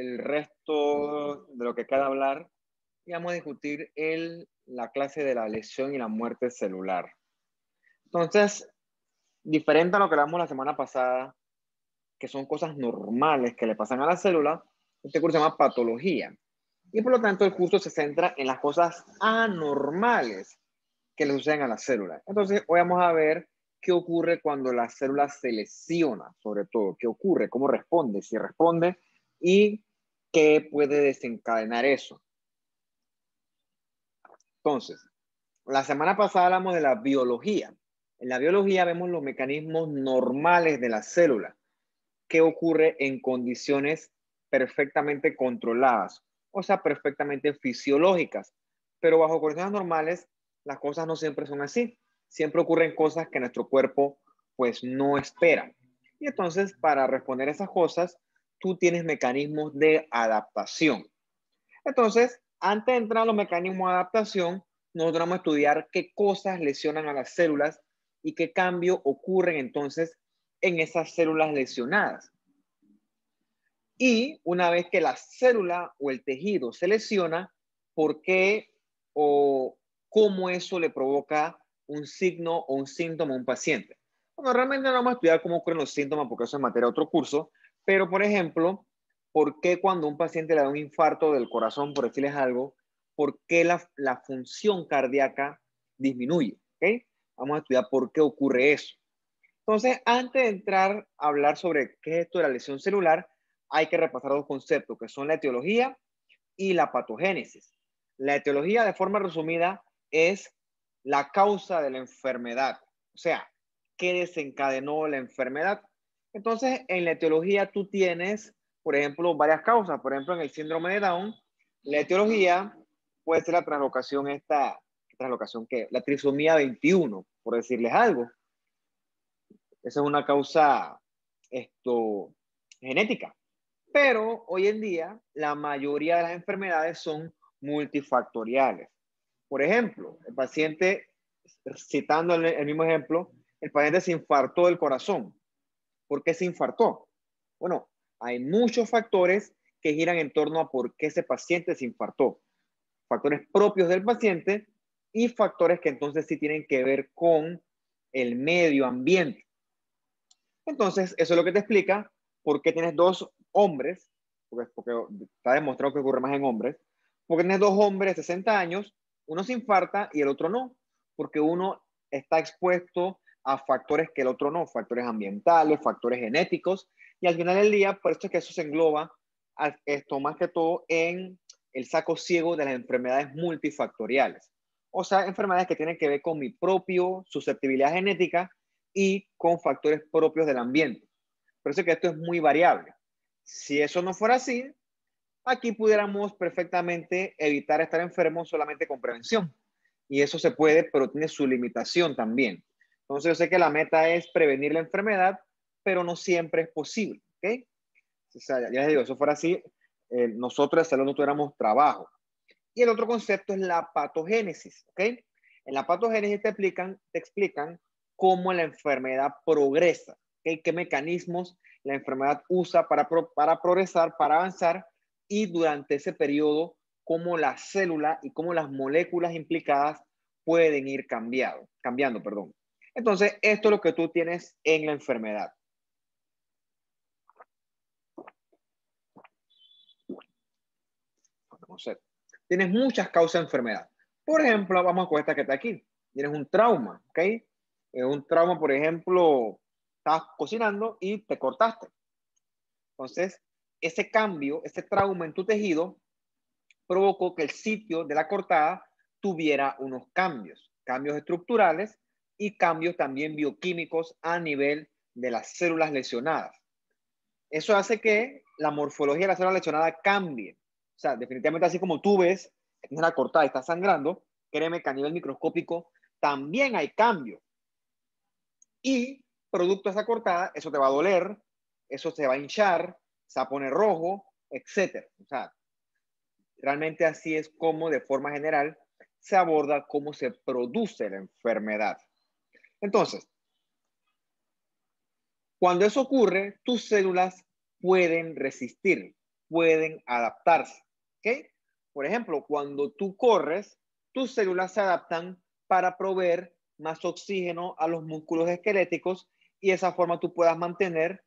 el resto de lo que queda hablar y vamos a discutir la clase de la lesión y la muerte celular. Entonces, diferente a lo que hablamos la semana pasada, que son cosas normales que le pasan a la célula, este curso se llama patología. Y por lo tanto, el curso se centra en las cosas anormales que le suceden a la célula. Entonces, hoy vamos a ver qué ocurre cuando la célula se lesiona, sobre todo. ¿Qué ocurre? ¿Cómo responde? Si responde y qué puede desencadenar eso. Entonces, la semana pasada hablamos de la biología. En la biología vemos los mecanismos normales de la célula. ¿Qué ocurre en condiciones perfectamente controladas? O sea, perfectamente fisiológicas. Pero bajo condiciones normales, las cosas no siempre son así. Siempre ocurren cosas que nuestro cuerpo pues no espera. Y entonces, para responder a esas cosas, tú tienes mecanismos de adaptación. Entonces, antes de entrar a los mecanismos de adaptación, nosotros vamos a estudiar qué cosas lesionan a las células y qué cambios ocurren entonces en esas células lesionadas. Y una vez que la célula o el tejido se lesiona, ¿por qué o cómo eso le provoca un signo o un síntoma a un paciente? Bueno, realmente no vamos a estudiar cómo ocurren los síntomas porque eso es materia de otro curso, pero por ejemplo, ¿por qué cuando un paciente le da un infarto del corazón, por decirles algo, por qué la función cardíaca disminuye? ¿Okay? Vamos a estudiar por qué ocurre eso. Entonces, antes de entrar a hablar sobre qué es esto de la lesión celular, hay que repasar dos conceptos, que son la etiología y la patogénesis. La etiología, de forma resumida, es la causa de la enfermedad. O sea, ¿qué desencadenó la enfermedad? Entonces, en la etiología tú tienes, por ejemplo, varias causas. Por ejemplo, en el síndrome de Down, la etiología puede ser la translocación la trisomía 21, por decirles algo. Esa es una causa genética. Pero hoy en día la mayoría de las enfermedades son multifactoriales. Por ejemplo, el paciente, citando el mismo ejemplo, el paciente se infartó del corazón. ¿Por qué se infartó? Bueno, hay muchos factores que giran en torno a por qué ese paciente se infartó. Factores propios del paciente y factores que entonces sí tienen que ver con el medio ambiente. Entonces, eso es lo que te explica por qué tienes dos hombres, porque está demostrado que ocurre más en hombres, porque tienes dos hombres de 60 años, uno se infarta y el otro no, porque uno está expuesto a factores que el otro no, factores ambientales, factores genéticos, y al final del día, por eso es que eso se engloba esto más que todo en el saco ciego de las enfermedades multifactoriales. O sea, enfermedades que tienen que ver con mi propio susceptibilidad genética y con factores propios del ambiente. Por eso es que esto es muy variable. Si eso no fuera así, aquí pudiéramos perfectamente evitar estar enfermos solamente con prevención. Y eso se puede, pero tiene su limitación también. Entonces yo sé que la meta es prevenir la enfermedad, pero no siempre es posible. ¿Okay? O sea, ya les digo, eso fuera así, nosotros de salud no tuviéramos trabajo. Y el otro concepto es la patogénesis. ¿Okay? En la patogénesis te explican cómo la enfermedad progresa, ¿okay? Qué mecanismos la enfermedad usa para progresar, para avanzar, y durante ese periodo, cómo la célula y cómo las moléculas implicadas pueden ir cambiando. Entonces, esto es lo que tú tienes en la enfermedad. Tienes muchas causas de enfermedad. Por ejemplo, vamos con esta que está aquí. Tienes un trauma, ¿ok? Un trauma, por ejemplo, estabas cocinando y te cortaste. Entonces, ese cambio, ese trauma en tu tejido, provocó que el sitio de la cortada tuviera unos cambios estructurales y cambios también bioquímicos a nivel de las células lesionadas. Eso hace que la morfología de la célula lesionada cambie. O sea, definitivamente así como tú ves, es una cortada y está sangrando, créeme que a nivel microscópico también hay cambios. Y producto de esa cortada, eso te va a doler, eso se va a hinchar, se va a poner rojo, etc. O sea, realmente así es como de forma general se aborda cómo se produce la enfermedad. Entonces, cuando eso ocurre, tus células pueden resistir. pueden adaptarse. ¿Ok? Por ejemplo, cuando tú corres, tus células se adaptan para proveer más oxígeno a los músculos esqueléticos y de esa forma tú puedas mantener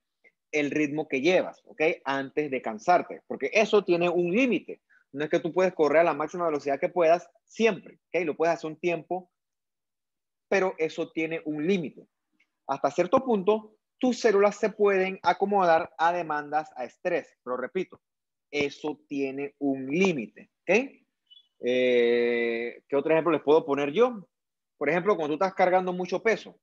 el ritmo que llevas, ¿ok? Antes de cansarte, porque eso tiene un límite. No es que tú puedes correr a la máxima velocidad que puedas siempre, ¿ok? Lo puedes hacer un tiempo, pero eso tiene un límite. Hasta cierto punto, tus células se pueden acomodar a demandas a estrés, pero repito, eso tiene un límite, ¿ok? ¿Qué otro ejemplo les puedo poner yo? Por ejemplo, cuando tú estás cargando mucho peso,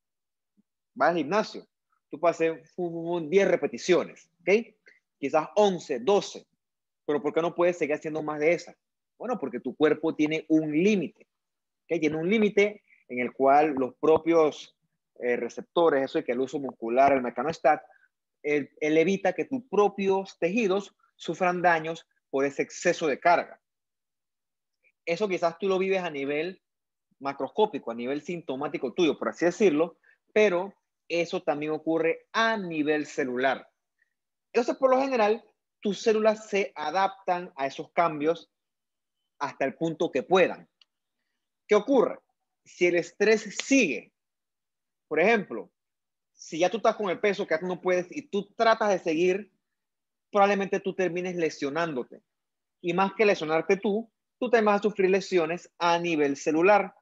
vas al gimnasio, tú puedes hacer 10 repeticiones, ¿ok? Quizás 11, 12, pero ¿por qué no puedes seguir haciendo más de esas? Bueno, porque tu cuerpo tiene un límite, ¿ok? Tiene un límite en el cual los propios receptores, eso de que el uso muscular, el mecanostat, él evita que tus propios tejidos sufran daños por ese exceso de carga. Eso quizás tú lo vives a nivel macroscópico, a nivel sintomático tuyo, por así decirlo, pero eso también ocurre a nivel celular. Entonces, por lo general, tus células se adaptan a esos cambios hasta el punto que puedan. ¿Qué ocurre? Si el estrés sigue, por ejemplo, si ya tú estás con el peso que tú no puedes y tú tratas de seguir, probablemente tú termines lesionándote. Y más que lesionarte tú te vas a sufrir lesiones a nivel celular.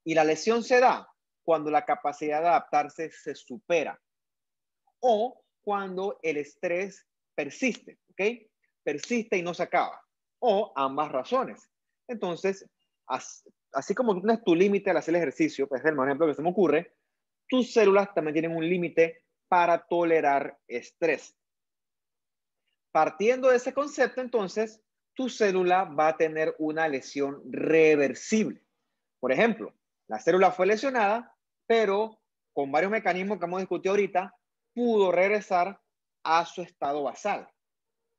Y la lesión se da cuando la capacidad de adaptarse se supera o cuando el estrés persiste, ¿ok? Persiste y no se acaba, o ambas razones. Entonces, así como tú tienes tu límite al hacer el ejercicio, pues es el mejor ejemplo que se me ocurre, tus células también tienen un límite para tolerar estrés. Partiendo de ese concepto, entonces, tu célula va a tener una lesión reversible. Por ejemplo, la célula fue lesionada, pero con varios mecanismos que hemos discutido ahorita, pudo regresar a su estado basal.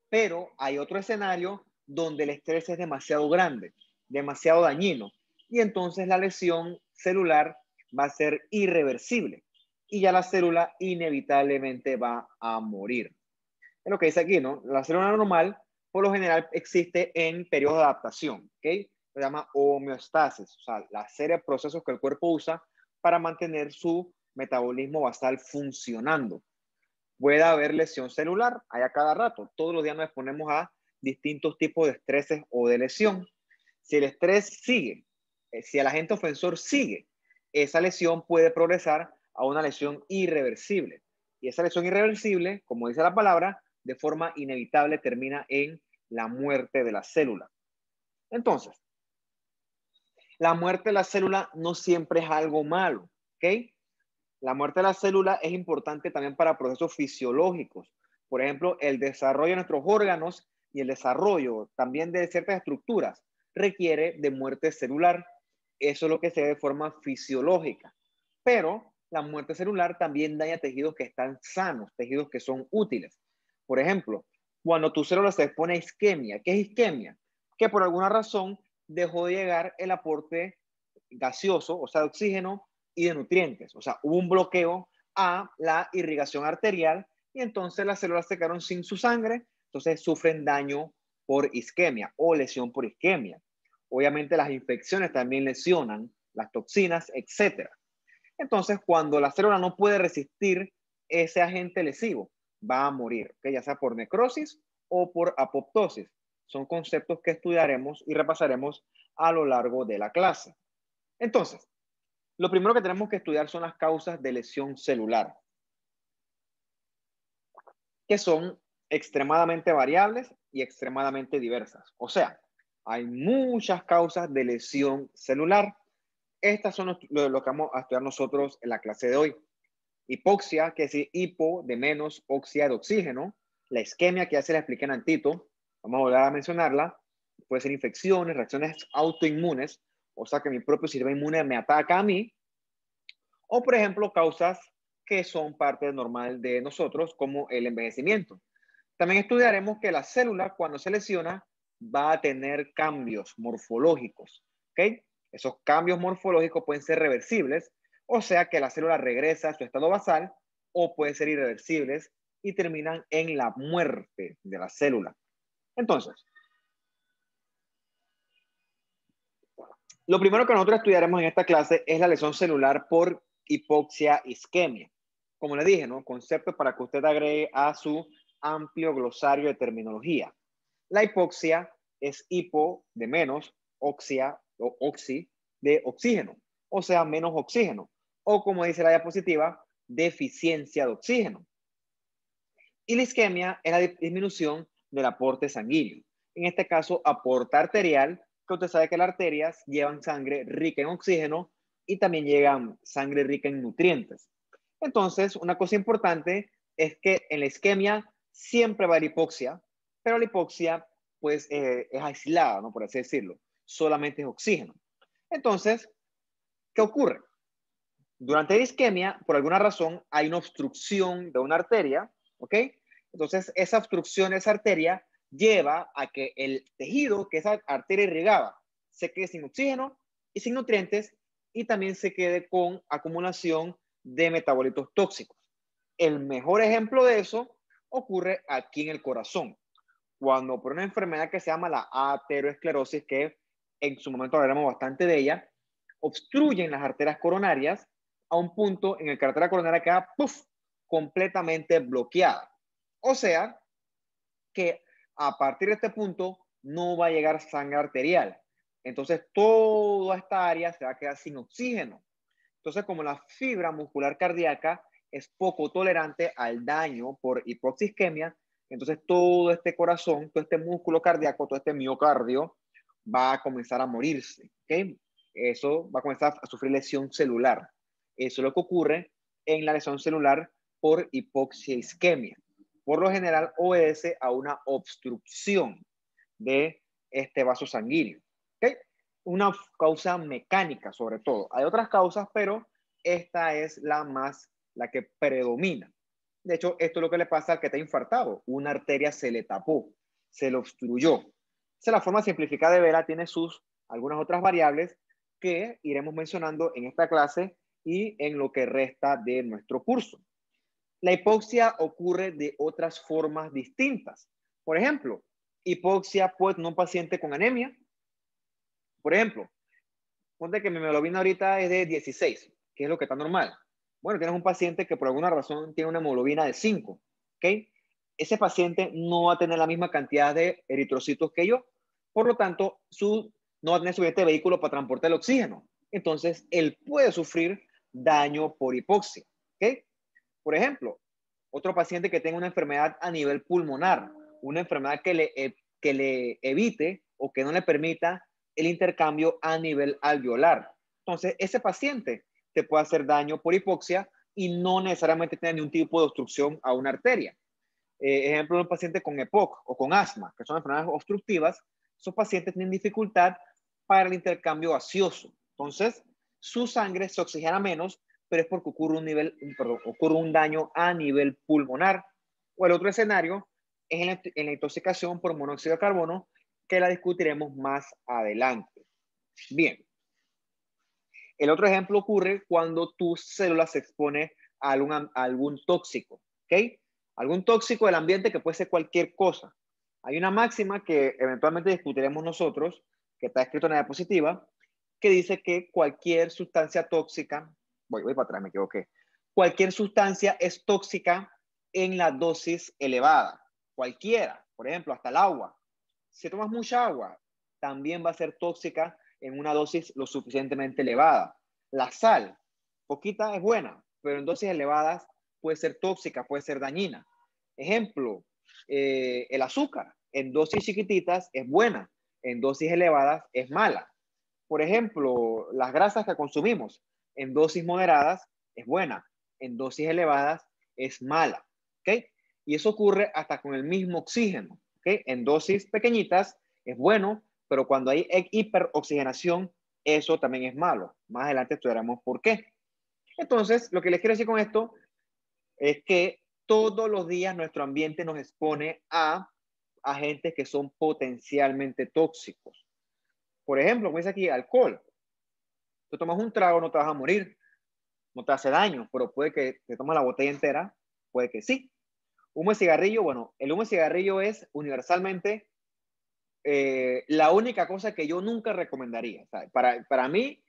Pero hay otro escenario donde el estrés es demasiado grande, demasiado dañino, y entonces la lesión celular va a ser irreversible y ya la célula inevitablemente va a morir. Es lo que dice aquí, ¿no? La célula normal, por lo general, existe en periodos de adaptación, ¿ok? Se llama homeostasis, o sea, la serie de procesos que el cuerpo usa para mantener su metabolismo basal funcionando. Puede haber lesión celular, hay a cada rato. Todos los días nos exponemos a distintos tipos de estreses o de lesión. Si el estrés sigue, si el agente ofensor sigue, esa lesión puede progresar a una lesión irreversible. Y esa lesión irreversible, como dice la palabra, de forma inevitable termina en la muerte de la célula. Entonces, la muerte de la célula no siempre es algo malo, ¿ok? La muerte de la célula es importante también para procesos fisiológicos. Por ejemplo, el desarrollo de nuestros órganos y el desarrollo también de ciertas estructuras requiere de muerte celular. Eso es lo que se ve de forma fisiológica. Pero la muerte celular también daña tejidos que están sanos, tejidos que son útiles. Por ejemplo, cuando tu célula se expone a isquemia, ¿qué es isquemia? Que por alguna razón dejó de llegar el aporte gaseoso, o sea, de oxígeno y de nutrientes. O sea, hubo un bloqueo a la irrigación arterial y entonces las células se quedaron sin su sangre, entonces sufren daño por isquemia o lesión por isquemia. Obviamente las infecciones también lesionan, las toxinas, etcétera. Entonces, cuando la célula no puede resistir ese agente lesivo, va a morir, ¿okay? Ya sea por necrosis o por apoptosis. Son conceptos que estudiaremos y repasaremos a lo largo de la clase. Entonces, lo primero que tenemos que estudiar son las causas de lesión celular, que son extremadamente variables y extremadamente diversas. O sea, hay muchas causas de lesión celular. Estas son lo que vamos a estudiar nosotros en la clase de hoy. Hipoxia, que es hipo de menos, oxia de oxígeno. La isquemia, que ya se la expliqué en Antito, vamos a volver a mencionarla. Puede ser infecciones, reacciones autoinmunes, o sea que mi propio sistema inmune me ataca a mí. O, por ejemplo, causas que son parte normal de nosotros, como el envejecimiento. También estudiaremos que la célula, cuando se lesiona, va a tener cambios morfológicos. ¿Ok? Esos cambios morfológicos pueden ser reversibles, o sea que la célula regresa a su estado basal, o pueden ser irreversibles y terminan en la muerte de la célula. Entonces, lo primero que nosotros estudiaremos en esta clase es la lesión celular por hipoxia isquemia. Como le dije, ¿no? Conceptos para que usted agregue a su amplio glosario de terminología. La hipoxia es hipo de menos, oxia o oxi de oxígeno, o sea, menos oxígeno. O como dice la diapositiva, deficiencia de oxígeno. Y la isquemia es la disminución del aporte sanguíneo. En este caso, aporte arterial, que usted sabe que las arterias llevan sangre rica en oxígeno y también llevan sangre rica en nutrientes. Entonces, una cosa importante es que en la isquemia siempre va a haber hipoxia, pero la hipoxia pues es aislada, ¿no? Por así decirlo. Solamente es oxígeno. Entonces, ¿qué ocurre? Durante la isquemia, por alguna razón, hay una obstrucción de una arteria, ¿ok? Entonces, esa obstrucción de esa arteria lleva a que el tejido que esa arteria irrigaba se quede sin oxígeno y sin nutrientes y también se quede con acumulación de metabolitos tóxicos. El mejor ejemplo de eso ocurre aquí en el corazón, cuando por una enfermedad que se llama la ateroesclerosis, que en su momento hablaremos bastante de ella, obstruyen las arterias coronarias a un punto en el que la arteria coronaria queda completamente bloqueada. O sea, que a partir de este punto no va a llegar sangre arterial. Entonces, toda esta área se va a quedar sin oxígeno. Entonces, como la fibra muscular cardíaca es poco tolerante al daño por hipoxisquemia, entonces todo este corazón, todo este músculo cardíaco, todo este miocardio va a comenzar a morirse. ¿Okay? Eso va a comenzar a sufrir lesión celular. Eso es lo que ocurre en la lesión celular por hipoxia isquemia. Por lo general obedece a una obstrucción de este vaso sanguíneo. ¿Okay? Una causa mecánica sobre todo. Hay otras causas, pero esta es la que predomina. De hecho, esto es lo que le pasa al que está infartado. Una arteria se le tapó, se le obstruyó. Esa, la forma simplificada de verla tiene algunas otras variables que iremos mencionando en esta clase y en lo que resta de nuestro curso. La hipoxia ocurre de otras formas distintas. Por ejemplo, hipoxia puede tener un paciente con anemia. Por ejemplo, ponte que mi hemoglobina ahorita es de 16, que es lo que está normal. Bueno, tienes un paciente que por alguna razón tiene una hemoglobina de 5, ¿ok? Ese paciente no va a tener la misma cantidad de eritrocitos que yo, por lo tanto, no va a tener suficiente vehículo para transportar el oxígeno. Entonces, él puede sufrir daño por hipoxia, ¿ok? Por ejemplo, otro paciente que tenga una enfermedad a nivel pulmonar, una enfermedad que le evite o que no le permita el intercambio a nivel alveolar. Entonces, ese paciente te puede hacer daño por hipoxia y no necesariamente tener ningún tipo de obstrucción a una arteria. Ejemplo de un paciente con EPOC o con asma, que son enfermedades obstructivas, esos pacientes tienen dificultad para el intercambio gaseoso. Entonces, su sangre se oxigena menos, pero es porque ocurre un daño a nivel pulmonar. O el otro escenario es en la intoxicación por monóxido de carbono, que la discutiremos más adelante. Bien. El otro ejemplo ocurre cuando tu célula se expone a algún tóxico, ¿ok? Algún tóxico del ambiente que puede ser cualquier cosa. Hay una máxima que eventualmente discutiremos nosotros, que está escrito en la diapositiva, que dice que cualquier sustancia tóxica, voy para atrás, me equivoqué, cualquier sustancia es tóxica en la dosis elevada, cualquiera, por ejemplo, hasta el agua. Si tomas mucha agua, también va a ser tóxica en una dosis lo suficientemente elevada. La sal, poquita es buena, pero en dosis elevadas puede ser tóxica, puede ser dañina. Ejemplo, el azúcar en dosis chiquititas es buena, en dosis elevadas es mala. Por ejemplo, las grasas que consumimos en dosis moderadas es buena, en dosis elevadas es mala. ¿Ok? Y eso ocurre hasta con el mismo oxígeno. ¿Ok? En dosis pequeñitas es bueno, pero cuando hay hiperoxigenación, eso también es malo. Más adelante estudiaremos por qué. Entonces, lo que les quiero decir con esto es que todos los días nuestro ambiente nos expone a agentes que son potencialmente tóxicos. Por ejemplo, como dice aquí, alcohol. Tú tomas un trago, no te vas a morir, no te hace daño, pero puede que te tomes la botella entera, puede que sí. Humo de cigarrillo, bueno, el humo de cigarrillo es universalmente la única cosa que yo nunca recomendaría. O sea, para mí,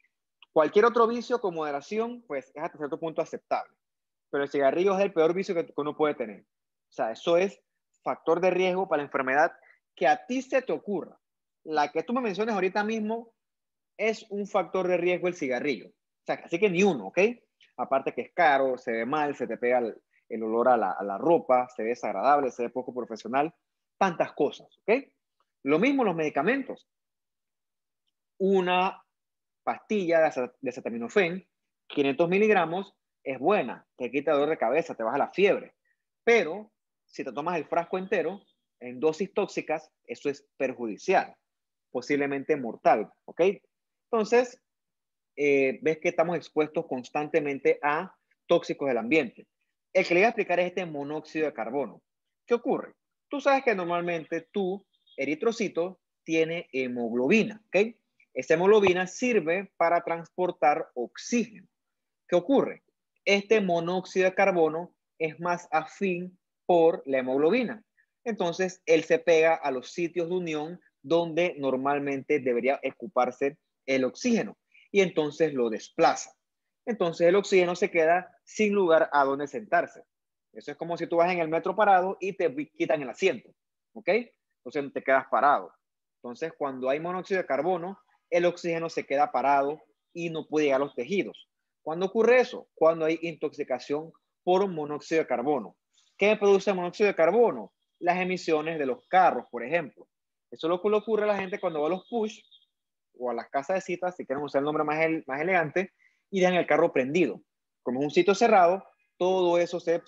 cualquier otro vicio con moderación, pues es hasta cierto punto aceptable. Pero el cigarrillo es el peor vicio que uno puede tener. O sea, eso es factor de riesgo para la enfermedad que a ti se te ocurra. La que tú me mencionas ahorita mismo es un factor de riesgo el cigarrillo. O sea, así que ni uno, ¿ok? Aparte que es caro, se ve mal, se te pega el olor a la ropa, se ve desagradable, se ve poco profesional, tantas cosas, ¿ok? Lo mismo los medicamentos. Una pastilla de acetaminofén, 500 miligramos, es buena, te quita dolor de cabeza, te baja la fiebre. Pero si te tomas el frasco entero, en dosis tóxicas, eso es perjudicial, posiblemente mortal, ¿ok? Entonces, ves que estamos expuestos constantemente a tóxicos del ambiente. El que le voy a explicar es este monóxido de carbono. ¿Qué ocurre? Tú sabes que normalmente tu eritrocito tiene hemoglobina, ¿ok? Esa hemoglobina sirve para transportar oxígeno. ¿Qué ocurre? Este monóxido de carbono es más afín por la hemoglobina. Entonces, él se pega a los sitios de unión donde normalmente debería ocuparse el oxígeno y entonces lo desplaza. Entonces, el oxígeno se queda sin lugar a donde sentarse. Eso es como si tú vas en el metro parado y te quitan el asiento, ¿ok? Entonces, te quedas parado. Entonces, cuando hay monóxido de carbono, el oxígeno se queda parado y no puede llegar a los tejidos. ¿Cuándo ocurre eso? Cuando hay intoxicación por monóxido de carbono. ¿Qué produce monóxido de carbono? Las emisiones de los carros, por ejemplo. Eso es lo que le ocurre a la gente cuando va a los push o a las casas de citas, si quieren usar el nombre más elegante, y dejan el carro prendido. Como es un sitio cerrado, todo eso se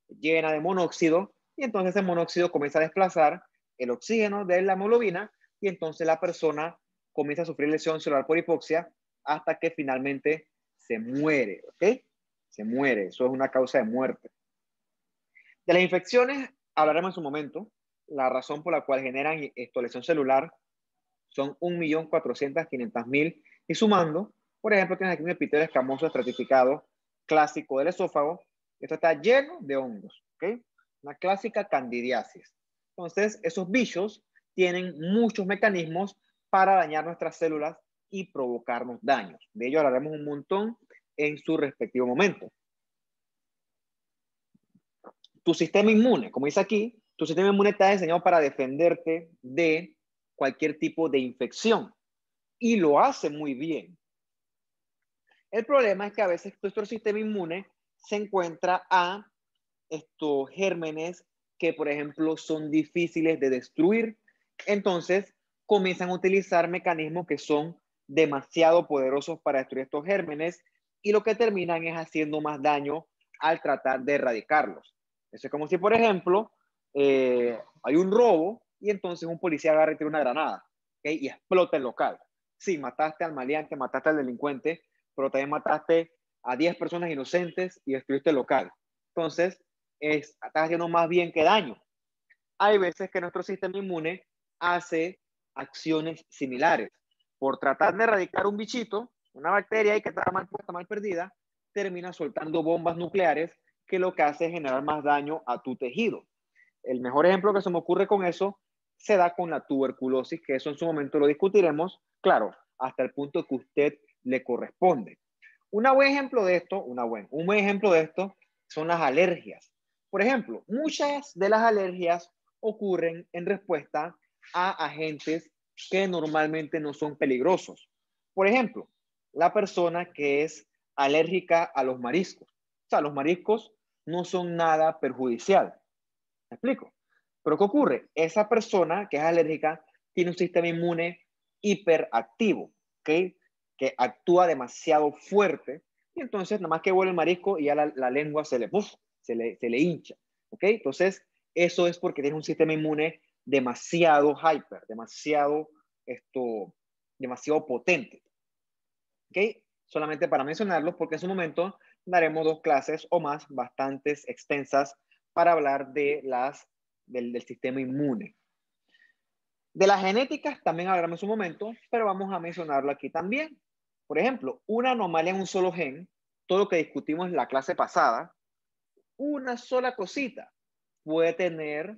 llena de monóxido y entonces el monóxido comienza a desplazar el oxígeno de la hemoglobina y entonces la persona comienza a sufrir lesión celular por hipoxia hasta que finalmente se muere, ¿ok? Se muere, eso es una causa de muerte. De las infecciones hablaremos en su momento. La razón por la cual generan lesión celular son 1.400.000 y sumando. Por ejemplo, tienes aquí un epitelio escamoso estratificado clásico del esófago. Esto está lleno de hongos, ¿ok? Una clásica candidiasis. Entonces, esos bichos tienen muchos mecanismos para dañar nuestras células y provocarnos daños. De ello hablaremos un montón en su respectivo momento. Tu sistema inmune, como dice aquí, tu sistema inmune está diseñado para defenderte de cualquier tipo de infección y lo hace muy bien. El problema es que a veces nuestro sistema inmune se encuentra a estos gérmenes que, por ejemplo, son difíciles de destruir. Entonces, comienzan a utilizar mecanismos que son demasiado poderosos para destruir estos gérmenes y lo que terminan es haciendo más daño al tratar de erradicarlos. Eso es como si, por ejemplo, hay un robo y entonces un policía agarra y tira una granada, ¿okay? Y explota el local. Sí, mataste al maleante, mataste al delincuente, pero también mataste a 10 personas inocentes y destruiste el local. Entonces, estás haciendo más bien que daño. Hay veces que nuestro sistema inmune hace acciones similares. Por tratar de erradicar un bichito, una bacteria y que está mal puesta, mal perdida, termina soltando bombas nucleares que lo que hace es generar más daño a tu tejido. El mejor ejemplo que se me ocurre con eso se da con la tuberculosis, que eso en su momento lo discutiremos, claro, hasta el punto que usted le corresponde. Un buen ejemplo de esto son las alergias. Por ejemplo, muchas de las alergias ocurren en respuesta a agentes que normalmente no son peligrosos. Por ejemplo, la persona que es alérgica a los mariscos. O sea, los mariscos no son nada perjudicial. ¿Me explico? Pero ¿qué ocurre? Esa persona que es alérgica tiene un sistema inmune hiperactivo, ¿ok? Que actúa demasiado fuerte y entonces nada más que huele el marisco y ya la lengua se le hincha, ¿ok? Entonces, eso es porque tiene un sistema inmune demasiado hyper, demasiado potente, ¿ok? Solamente para mencionarlo, porque en su momento daremos 2 clases o más bastante extensas para hablar del sistema inmune. De las genéticas también hablaremos en su momento, pero vamos a mencionarlo aquí también. Por ejemplo, una anomalía en un solo gen, todo lo que discutimos en la clase pasada, una sola cosita puede tener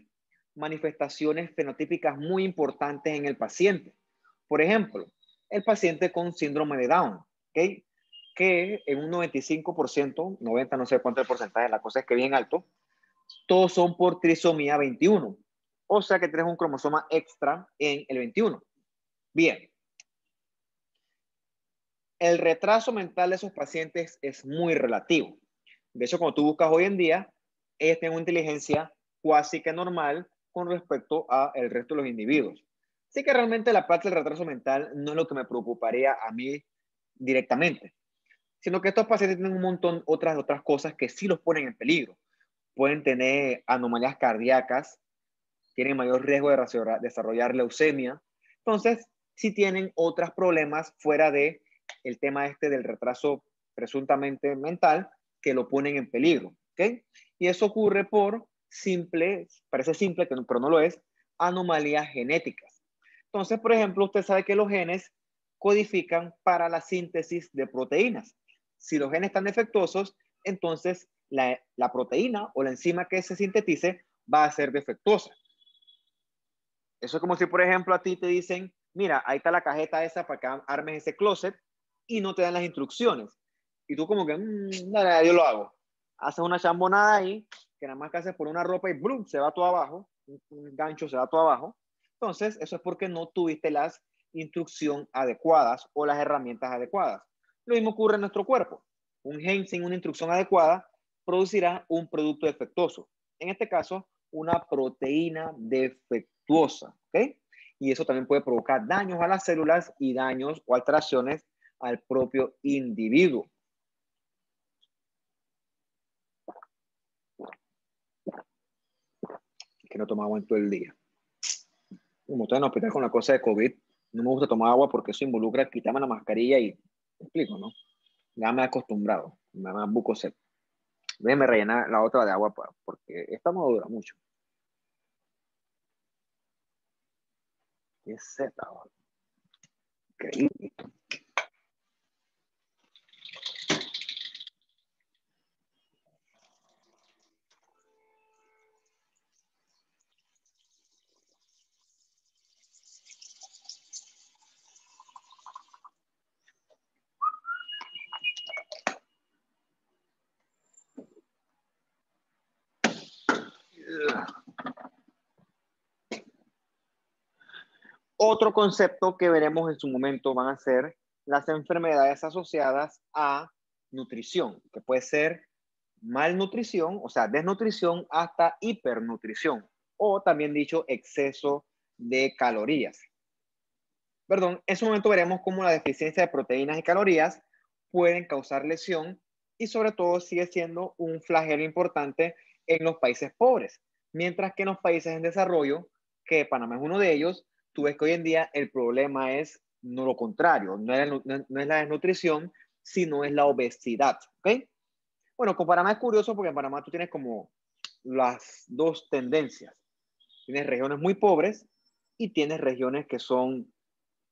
manifestaciones fenotípicas muy importantes en el paciente. Por ejemplo, el paciente con síndrome de Down, ¿ok? Que en un 95%, 90, no sé cuánto es el porcentaje, la cosa es que bien alto, todos son por trisomía 21. O sea que tienes un cromosoma extra en el 21. Bien. El retraso mental de esos pacientes es muy relativo. De hecho, cuando tú buscas hoy en día, ellos tienen una inteligencia casi que normal con respecto al resto de los individuos. Así que realmente la parte del retraso mental no es lo que me preocuparía a mí directamente, sino que estos pacientes tienen un montón otras cosas que sí los ponen en peligro. Pueden tener anomalías cardíacas, tienen mayor riesgo de desarrollar leucemia. Entonces, sí tienen otros problemas fuera de el tema este del retraso presuntamente mental que lo ponen en peligro, ¿ok? Y eso ocurre por parece simple, pero no lo es, anomalías genéticas. Entonces, por ejemplo, usted sabe que los genes codifican para la síntesis de proteínas. Si los genes están defectuosos, entonces la proteína o la enzima que se sintetice va a ser defectuosa. Eso es como si, por ejemplo, a ti te dicen, mira, ahí está la cajeta esa para que armes ese closet y no te dan las instrucciones. Y tú como que, dale, yo lo hago. Haces una chambonada ahí, que nada más que haces por una ropa y ¡blum! Se va todo abajo, un gancho se va todo abajo. Entonces, eso es porque no tuviste las instrucciones adecuadas o las herramientas adecuadas. Lo mismo ocurre en nuestro cuerpo. Un gen sin una instrucción adecuada producirá un producto defectuoso. En este caso, una proteína defectuosa, ¿ok? Y eso también puede provocar daños a las células y daños o alteraciones al propio individuo. Que no toma agua en todo el día. Como estoy en el hospital con la cosa de COVID, no me gusta tomar agua porque eso involucra quitarme la mascarilla y, me explico, ¿no? Ya me he acostumbrado, me da buco seco. Déjeme rellenar la otra de agua porque esta no dura mucho. Qué seta, increíble. Otro concepto que veremos en su momento van a ser las enfermedades asociadas a nutrición, que puede ser malnutrición, o sea, desnutrición hasta hipernutrición, o también dicho exceso de calorías. Perdón, en su momento veremos cómo la deficiencia de proteínas y calorías pueden causar lesión y sobre todo sigue siendo un flagelo importante en los países pobres, mientras que en los países en desarrollo, que Panamá es uno de ellos, tú ves que hoy en día el problema es no lo contrario, no es la desnutrición, sino es la obesidad, ¿ok? Bueno, con Panamá es curioso porque en Panamá tú tienes como las dos tendencias. Tienes regiones muy pobres y tienes regiones que son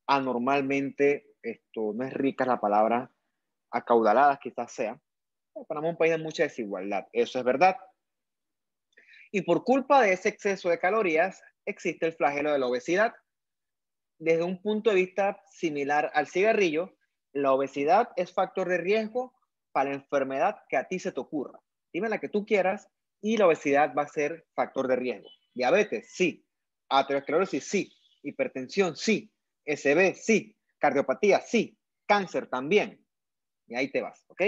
anormalmente, no es rica la palabra, acaudaladas quizás sea. Panamá es un país de mucha desigualdad, eso es verdad. Y por culpa de ese exceso de calorías existe el flagelo de la obesidad. Desde un punto de vista similar al cigarrillo, la obesidad es factor de riesgo para la enfermedad que a ti se te ocurra. Dime la que tú quieras y la obesidad va a ser factor de riesgo. Diabetes, sí. Aterosclerosis, sí. Hipertensión, sí. SB, sí. Cardiopatía, sí. Cáncer también. Y ahí te vas, ¿ok?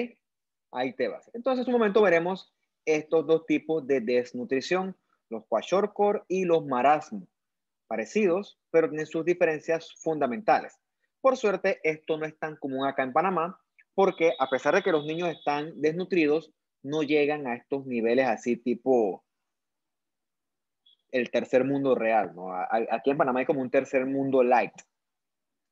Ahí te vas. Entonces, en un momento veremos estos dos tipos de desnutrición, los kwashiorkor y los marasmo, parecidos, pero tienen sus diferencias fundamentales. Por suerte, esto no es tan común acá en Panamá, porque a pesar de que los niños están desnutridos, no llegan a estos niveles así tipo el tercer mundo real, ¿no? Aquí en Panamá hay como un tercer mundo light.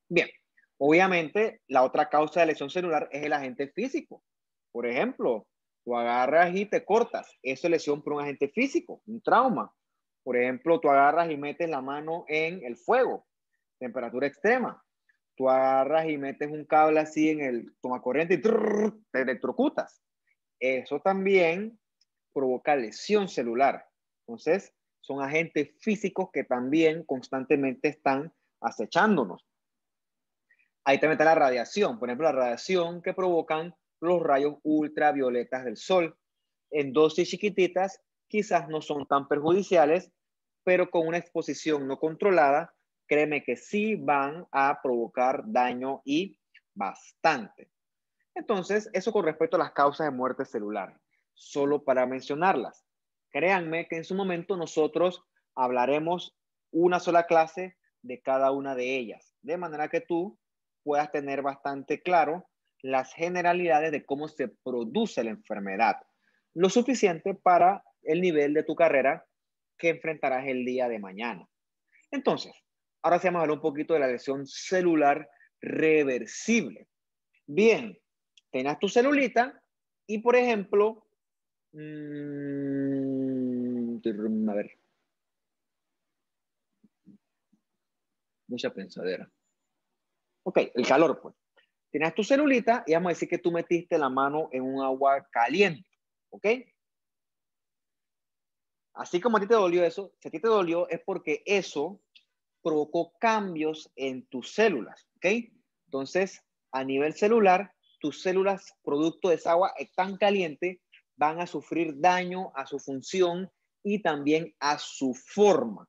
Bien, obviamente la otra causa de lesión celular es el agente físico. Por ejemplo, tú agarras y te cortas, eso es lesión por un agente físico, un trauma. Por ejemplo, tú agarras y metes la mano en el fuego, temperatura extrema. Tú agarras y metes un cable así en el tomacorriente y te electrocutas. Eso también provoca lesión celular. Entonces, son agentes físicos que también constantemente están acechándonos. Ahí también está la radiación, por ejemplo, la radiación que provocan los rayos ultravioletas del sol. En dosis chiquititas quizás no son tan perjudiciales, pero con una exposición no controlada, créeme que sí van a provocar daño y bastante. Entonces, eso con respecto a las causas de muerte celular, solo para mencionarlas. Créanme que en su momento nosotros hablaremos una sola clase de cada una de ellas, de manera que tú puedas tener bastante claro las generalidades de cómo se produce la enfermedad, lo suficiente para el nivel de tu carrera que enfrentarás el día de mañana. Entonces, ahora sí vamos a hablar un poquito de la lesión celular reversible. Bien, tengas tu celulita y, por ejemplo, a ver, mucha pensadera. Ok, el calor, pues. Tienes tu celulita y vamos a decir que tú metiste la mano en un agua caliente, ¿ok? Así como a ti te dolió eso, si a ti te dolió es porque eso provocó cambios en tus células, ¿ok? Entonces, a nivel celular, tus células, producto de esa agua tan caliente, van a sufrir daño a su función y también a su forma.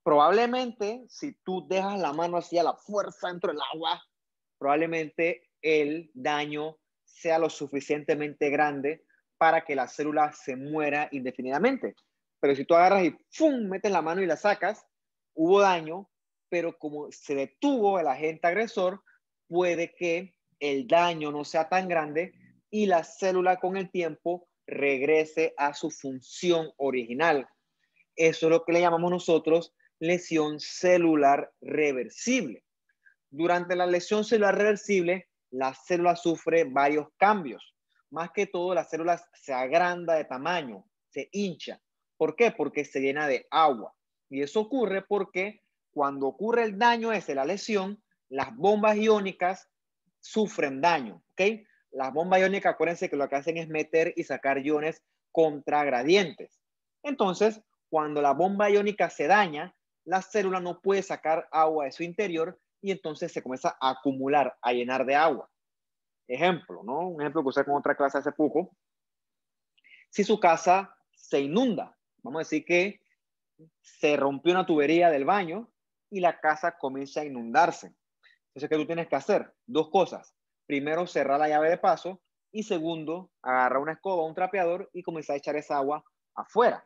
Probablemente, si tú dejas la mano así a la fuerza dentro del agua, probablemente el daño sea lo suficientemente grande para que la célula se muera indefinidamente. Pero si tú agarras y ¡fum! Metes la mano y la sacas, hubo daño, pero como se detuvo el agente agresor, puede que el daño no sea tan grande y la célula con el tiempo regrese a su función original. Eso es lo que le llamamos nosotros lesión celular reversible. Durante la lesión celular reversible, la célula sufre varios cambios. Más que todo, la célula se agranda de tamaño, se hincha. ¿Por qué? Porque se llena de agua. Y eso ocurre porque cuando ocurre el daño ese, la lesión, las bombas iónicas sufren daño, ¿ok? Las bombas iónicas, acuérdense que lo que hacen es meter y sacar iones contragradientes. Entonces, cuando la bomba iónica se daña, la célula no puede sacar agua de su interior y entonces se comienza a acumular, a llenar de agua. Ejemplo, ¿no? Un ejemplo que usé con otra clase hace poco. Si su casa se inunda, vamos a decir que se rompió una tubería del baño y la casa comienza a inundarse. Entonces, ¿qué tú tienes que hacer? Dos cosas. Primero, cerrar la llave de paso y segundo, agarrar una escoba, un trapeador y comenzar a echar esa agua afuera.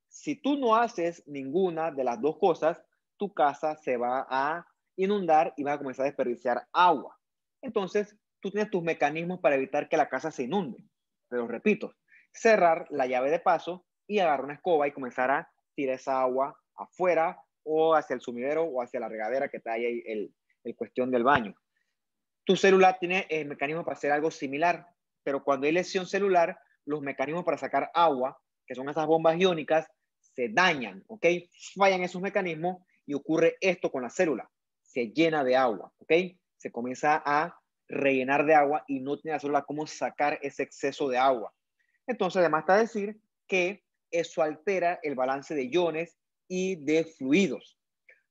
Si tú no haces ninguna de las dos cosas, tu casa se va a inundar y vas a comenzar a desperdiciar agua. Entonces, tú tienes tus mecanismos para evitar que la casa se inunde. Pero repito, cerrar la llave de paso y agarrar una escoba y comenzar a tirar esa agua afuera o hacia el sumidero o hacia la regadera que está ahí el cuestión del baño. Tu celular tiene el mecanismo para hacer algo similar, pero cuando hay lesión celular, los mecanismos para sacar agua, que son esas bombas iónicas, se dañan, ¿ok? Fallan esos mecanismos y ocurre esto con la célula. Se llena de agua, ¿ok? Se comienza a rellenar de agua y no tiene la célula cómo sacar ese exceso de agua. Entonces, además está decir que eso altera el balance de iones y de fluidos.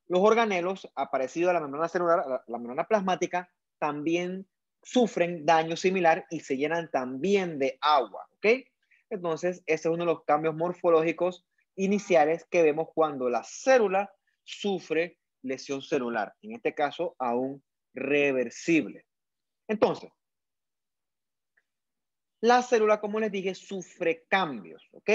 Los organelos, aparecidos a la membrana celular, la membrana plasmática, también sufren daño similar y se llenan también de agua, ¿ok? Entonces, ese es uno de los cambios morfológicos iniciales que vemos cuando la célula sufre lesión celular, en este caso aún reversible. Entonces, la célula, como les dije, sufre cambios, ¿ok?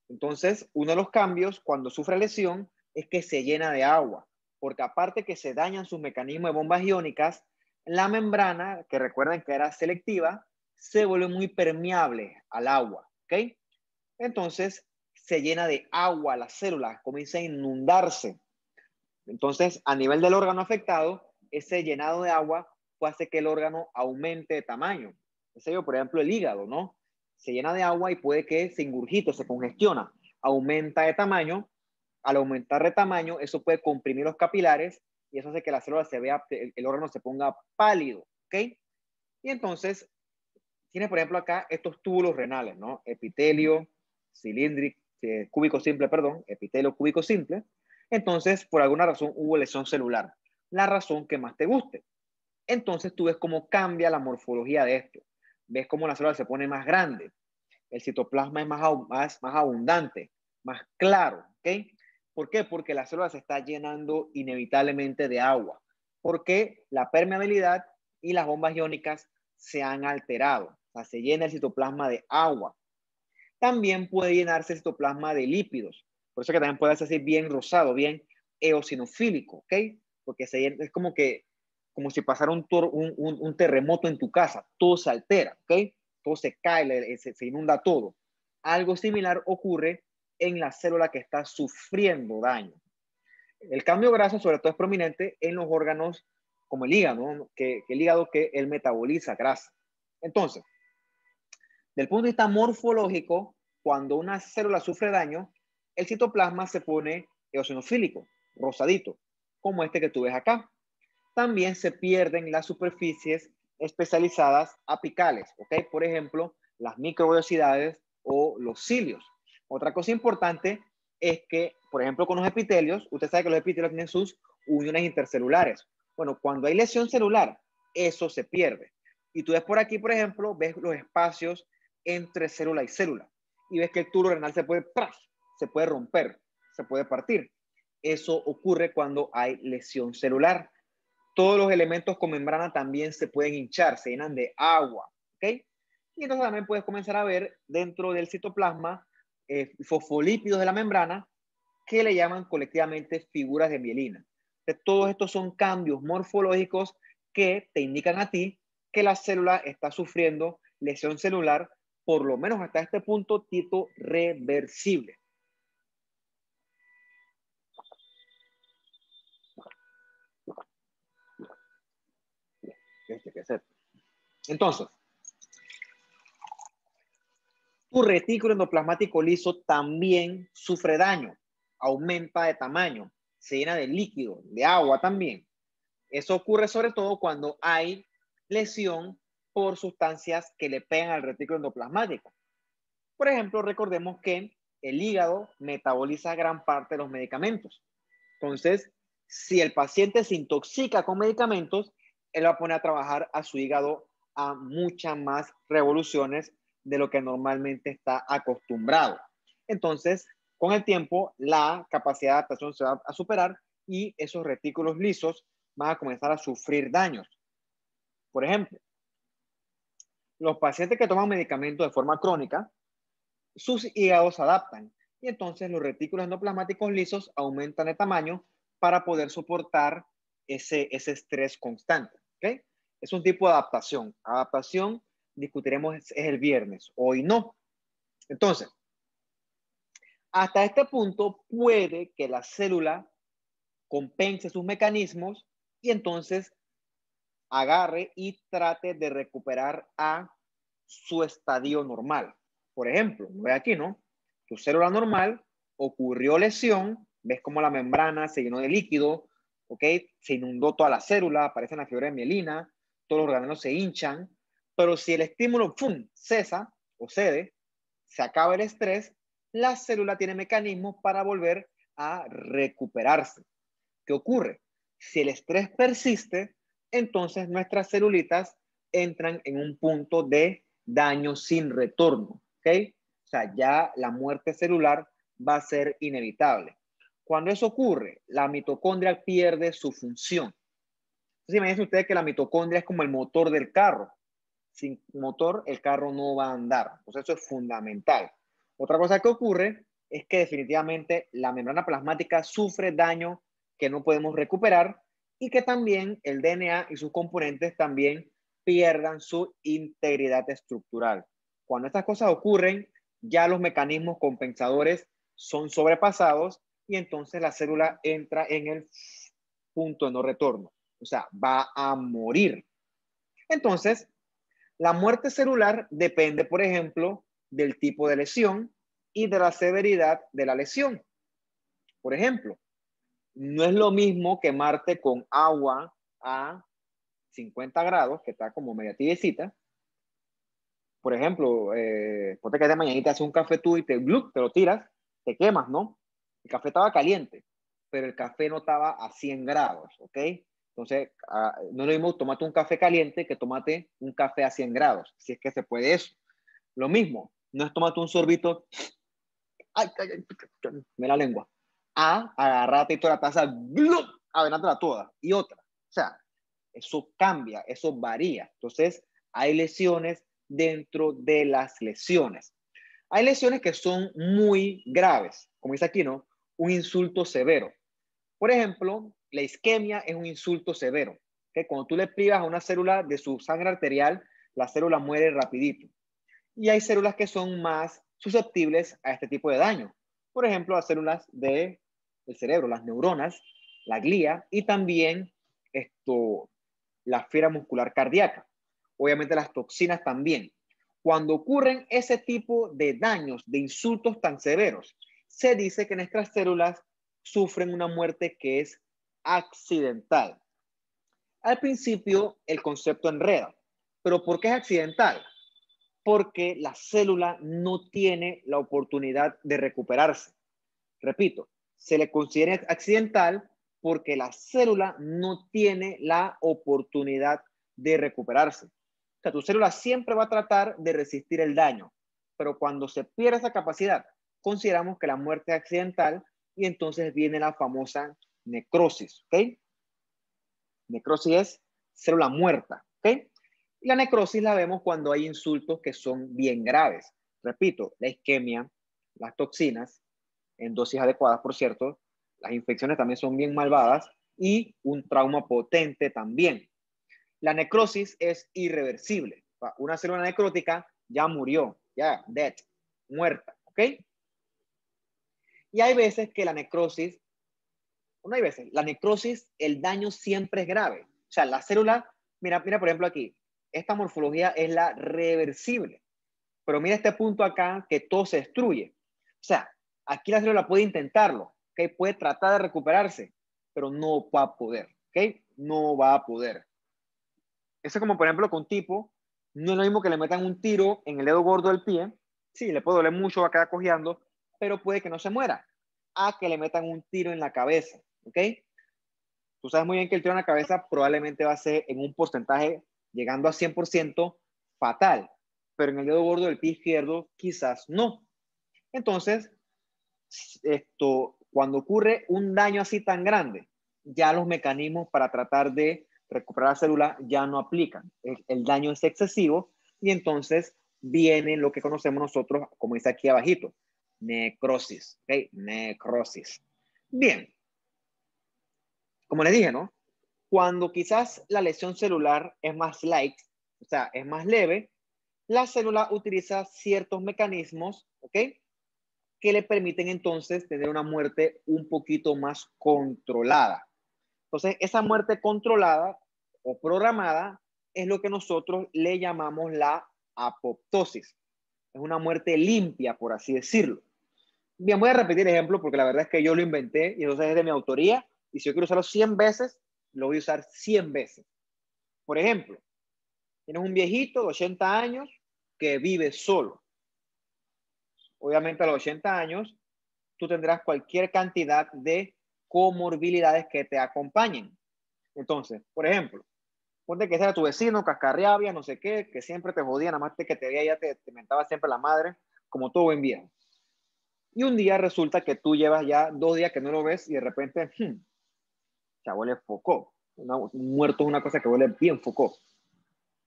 Entonces, uno de los cambios cuando sufre lesión es que se llena de agua, porque aparte que se dañan sus mecanismos de bombas iónicas, la membrana, que recuerden que era selectiva, se vuelve muy permeable al agua, ¿ok? Entonces, se llena de agua la célula, comienza a inundarse. Entonces, a nivel del órgano afectado, ese llenado de agua puede hacer que el órgano aumente de tamaño. Ese yo, por ejemplo, el hígado, ¿no? Se llena de agua y puede que se ingurgite, se congestiona, aumenta de tamaño. Al aumentar de tamaño, eso puede comprimir los capilares y eso hace que la célula se vea, el órgano se ponga pálido, ¿ok? Y entonces, tiene, por ejemplo, acá estos túbulos renales, ¿no? Epitelio, cúbico simple, perdón, epitelio cúbico simple, entonces por alguna razón hubo lesión celular, la razón que más te guste. Entonces tú ves cómo cambia la morfología de esto, ves cómo la célula se pone más grande, el citoplasma es más abundante, más claro, ¿ok? ¿Por qué? Porque la célula se está llenando inevitablemente de agua, porque la permeabilidad y las bombas iónicas se han alterado, o sea, se llena el citoplasma de agua. También puede llenarse el citoplasma de lípidos, por eso que también puede hacerse bien rosado, bien eosinofílico, ¿ok? Porque es como si pasara un terremoto en tu casa, todo se altera, ¿ok? Todo se cae, se inunda todo. Algo similar ocurre en la célula que está sufriendo daño. El cambio graso sobre todo es prominente en los órganos como el hígado, ¿no? que el hígado que él metaboliza grasa. Entonces, del punto de vista morfológico, cuando una célula sufre daño, el citoplasma se pone eosinofílico, rosadito, como este que tú ves acá. También se pierden las superficies especializadas apicales, ¿ok? Por ejemplo, las microvellosidades o los cilios. Otra cosa importante es que, por ejemplo, con los epitelios, usted sabe que los epitelios tienen sus uniones intercelulares. Bueno, cuando hay lesión celular, eso se pierde. Y tú ves por aquí, por ejemplo, ves los espacios entre célula y célula. Y ves que el tubo renal se puede romper, se puede partir. Eso ocurre cuando hay lesión celular. Todos los elementos con membrana también se pueden hinchar, se llenan de agua, ¿ok? Y entonces también puedes comenzar a ver dentro del citoplasma fosfolípidos de la membrana que le llaman colectivamente figuras de mielina. Entonces, todos estos son cambios morfológicos que te indican a ti que la célula está sufriendo lesión celular, por lo menos hasta este punto, tipo reversible. Entonces, tu retículo endoplasmático liso también sufre daño, aumenta de tamaño, se llena de líquido, de agua también. Eso ocurre sobre todo cuando hay lesión por sustancias que le pegan al retículo endoplasmático. Por ejemplo, recordemos que el hígado metaboliza gran parte de los medicamentos. Entonces, si el paciente se intoxica con medicamentos, él va a poner a trabajar a su hígado a muchas más revoluciones de lo que normalmente está acostumbrado. Entonces, con el tiempo, la capacidad de adaptación se va a superar y esos retículos lisos van a comenzar a sufrir daños. Por ejemplo, los pacientes que toman medicamentos de forma crónica, sus hígados se adaptan y entonces los retículos endoplasmáticos lisos aumentan de tamaño para poder soportar ese estrés constante. ¿Okay? Es un tipo de adaptación. Adaptación, discutiremos, es el viernes, hoy no. Entonces, hasta este punto puede que la célula compense sus mecanismos y entonces agarre y trate de recuperar a su estadio normal. Por ejemplo, ve aquí, ¿no? Tu célula normal, ocurrió lesión, ves como la membrana se llenó de líquido, ¿ok? Se inundó toda la célula, aparecen las fibras de mielina, todos los organelos se hinchan, pero si el estímulo, ¡pum!, cesa o cede, se acaba el estrés, la célula tiene mecanismos para volver a recuperarse. ¿Qué ocurre? Si el estrés persiste, entonces nuestras celulitas entran en un punto de daño sin retorno, ¿ok? O sea, ya la muerte celular va a ser inevitable. Cuando eso ocurre, la mitocondria pierde su función. Entonces, imagínense ustedes que la mitocondria es como el motor del carro. Sin motor, el carro no va a andar. Entonces, eso es fundamental. Otra cosa que ocurre es que definitivamente la membrana plasmática sufre daño que no podemos recuperar y que también el DNA y sus componentes también pierdan su integridad estructural. Cuando estas cosas ocurren, ya los mecanismos compensadores son sobrepasados y entonces la célula entra en el punto de no retorno. O sea, va a morir. Entonces, la muerte celular depende, por ejemplo, del tipo de lesión y de la severidad de la lesión. Por ejemplo, no es lo mismo quemarte con agua a 50 grados, que está como media tibiecita. Por ejemplo, ponte que de mañanita haces un café tú y te lo tiras, te quemas, ¿no? El café estaba caliente, pero el café no estaba a 100 grados, ¿ok? Entonces, no es lo mismo tomate un café caliente que tomate un café a 100 grados, si es que se puede eso. Lo mismo, no es tomate un sorbito, ay, me la lengua, agarrate toda la taza, ¡blup! Aventártela toda, y otra. O sea, eso cambia, eso varía. Entonces, hay lesiones dentro de las lesiones. Hay lesiones que son muy graves, como dice aquí, ¿no? Un insulto severo. Por ejemplo, la isquemia es un insulto severo. ¿Okay? Cuando tú le privas a una célula de su sangre arterial, la célula muere rapidito. Y hay células que son más susceptibles a este tipo de daño. Por ejemplo, las células del cerebro, las neuronas, la glía y también la fibra muscular cardíaca. Obviamente las toxinas también. Cuando ocurren ese tipo de daños, de insultos tan severos, se dice que nuestras células sufren una muerte que es accidental. Al principio el concepto enreda, pero ¿por qué es accidental? Porque la célula no tiene la oportunidad de recuperarse. Repito, se le considera accidental porque la célula no tiene la oportunidad de recuperarse. O sea, tu célula siempre va a tratar de resistir el daño, pero cuando se pierde esa capacidad, consideramos que la muerte es accidental y entonces viene la famosa necrosis, ¿ok? Necrosis es célula muerta, ¿ok? Y la necrosis la vemos cuando hay insultos que son bien graves. Repito, la isquemia, las toxinas, en dosis adecuadas, por cierto, las infecciones también son bien malvadas y un trauma potente también. La necrosis es irreversible. Una célula necrótica ya murió, ya, dead, muerta, ¿ok? Y hay veces que la necrosis, no hay veces, la necrosis, el daño siempre es grave. O sea, la célula, mira por ejemplo aquí, esta morfología es la reversible. Pero mira este punto acá que todo se destruye. O sea, aquí la célula puede intentarlo, ¿ok? Puede tratar de recuperarse, pero no va a poder, ¿ok? No va a poder. Eso es como, por ejemplo, con un tipo, no es lo mismo que le metan un tiro en el dedo gordo del pie, sí, le puede doler mucho, va a quedar cojeando, pero puede que no se muera, a que le metan un tiro en la cabeza, ¿ok? Tú sabes muy bien que el tiro en la cabeza probablemente va a ser en un porcentaje llegando a 100% fatal, pero en el dedo gordo del pie izquierdo quizás no. Entonces, cuando ocurre un daño así tan grande, ya los mecanismos para tratar de recuperar la célula ya no aplican. El daño es excesivo y entonces viene lo que conocemos nosotros, como dice aquí abajito, necrosis. ¿Okay? Necrosis. Bien, como les dije, ¿no? Cuando quizás la lesión celular es más light, o sea, es más leve, la célula utiliza ciertos mecanismos, ¿ok? Que le permiten entonces tener una muerte un poquito más controlada. Entonces, esa muerte controlada o programada es lo que nosotros le llamamos la apoptosis. Es una muerte limpia, por así decirlo. Bien, voy a repetir el ejemplo porque la verdad es que yo lo inventé y entonces es de mi autoría y si yo quiero usarlo 100 veces, lo voy a usar 100 veces. Por ejemplo, tienes un viejito de 80 años que vive solo. Obviamente a los 80 años tú tendrás cualquier cantidad de comorbilidades que te acompañen. Entonces, por ejemplo, ponte que sea tu vecino, cascarriabia, no sé qué, que siempre te jodía, nada más que te veía ya te mentaba siempre la madre, como todo buen viejo. Y un día resulta que tú llevas ya 2 días que no lo ves y de repente, ya huele focó. Un muerto es una cosa que huele bien focó. O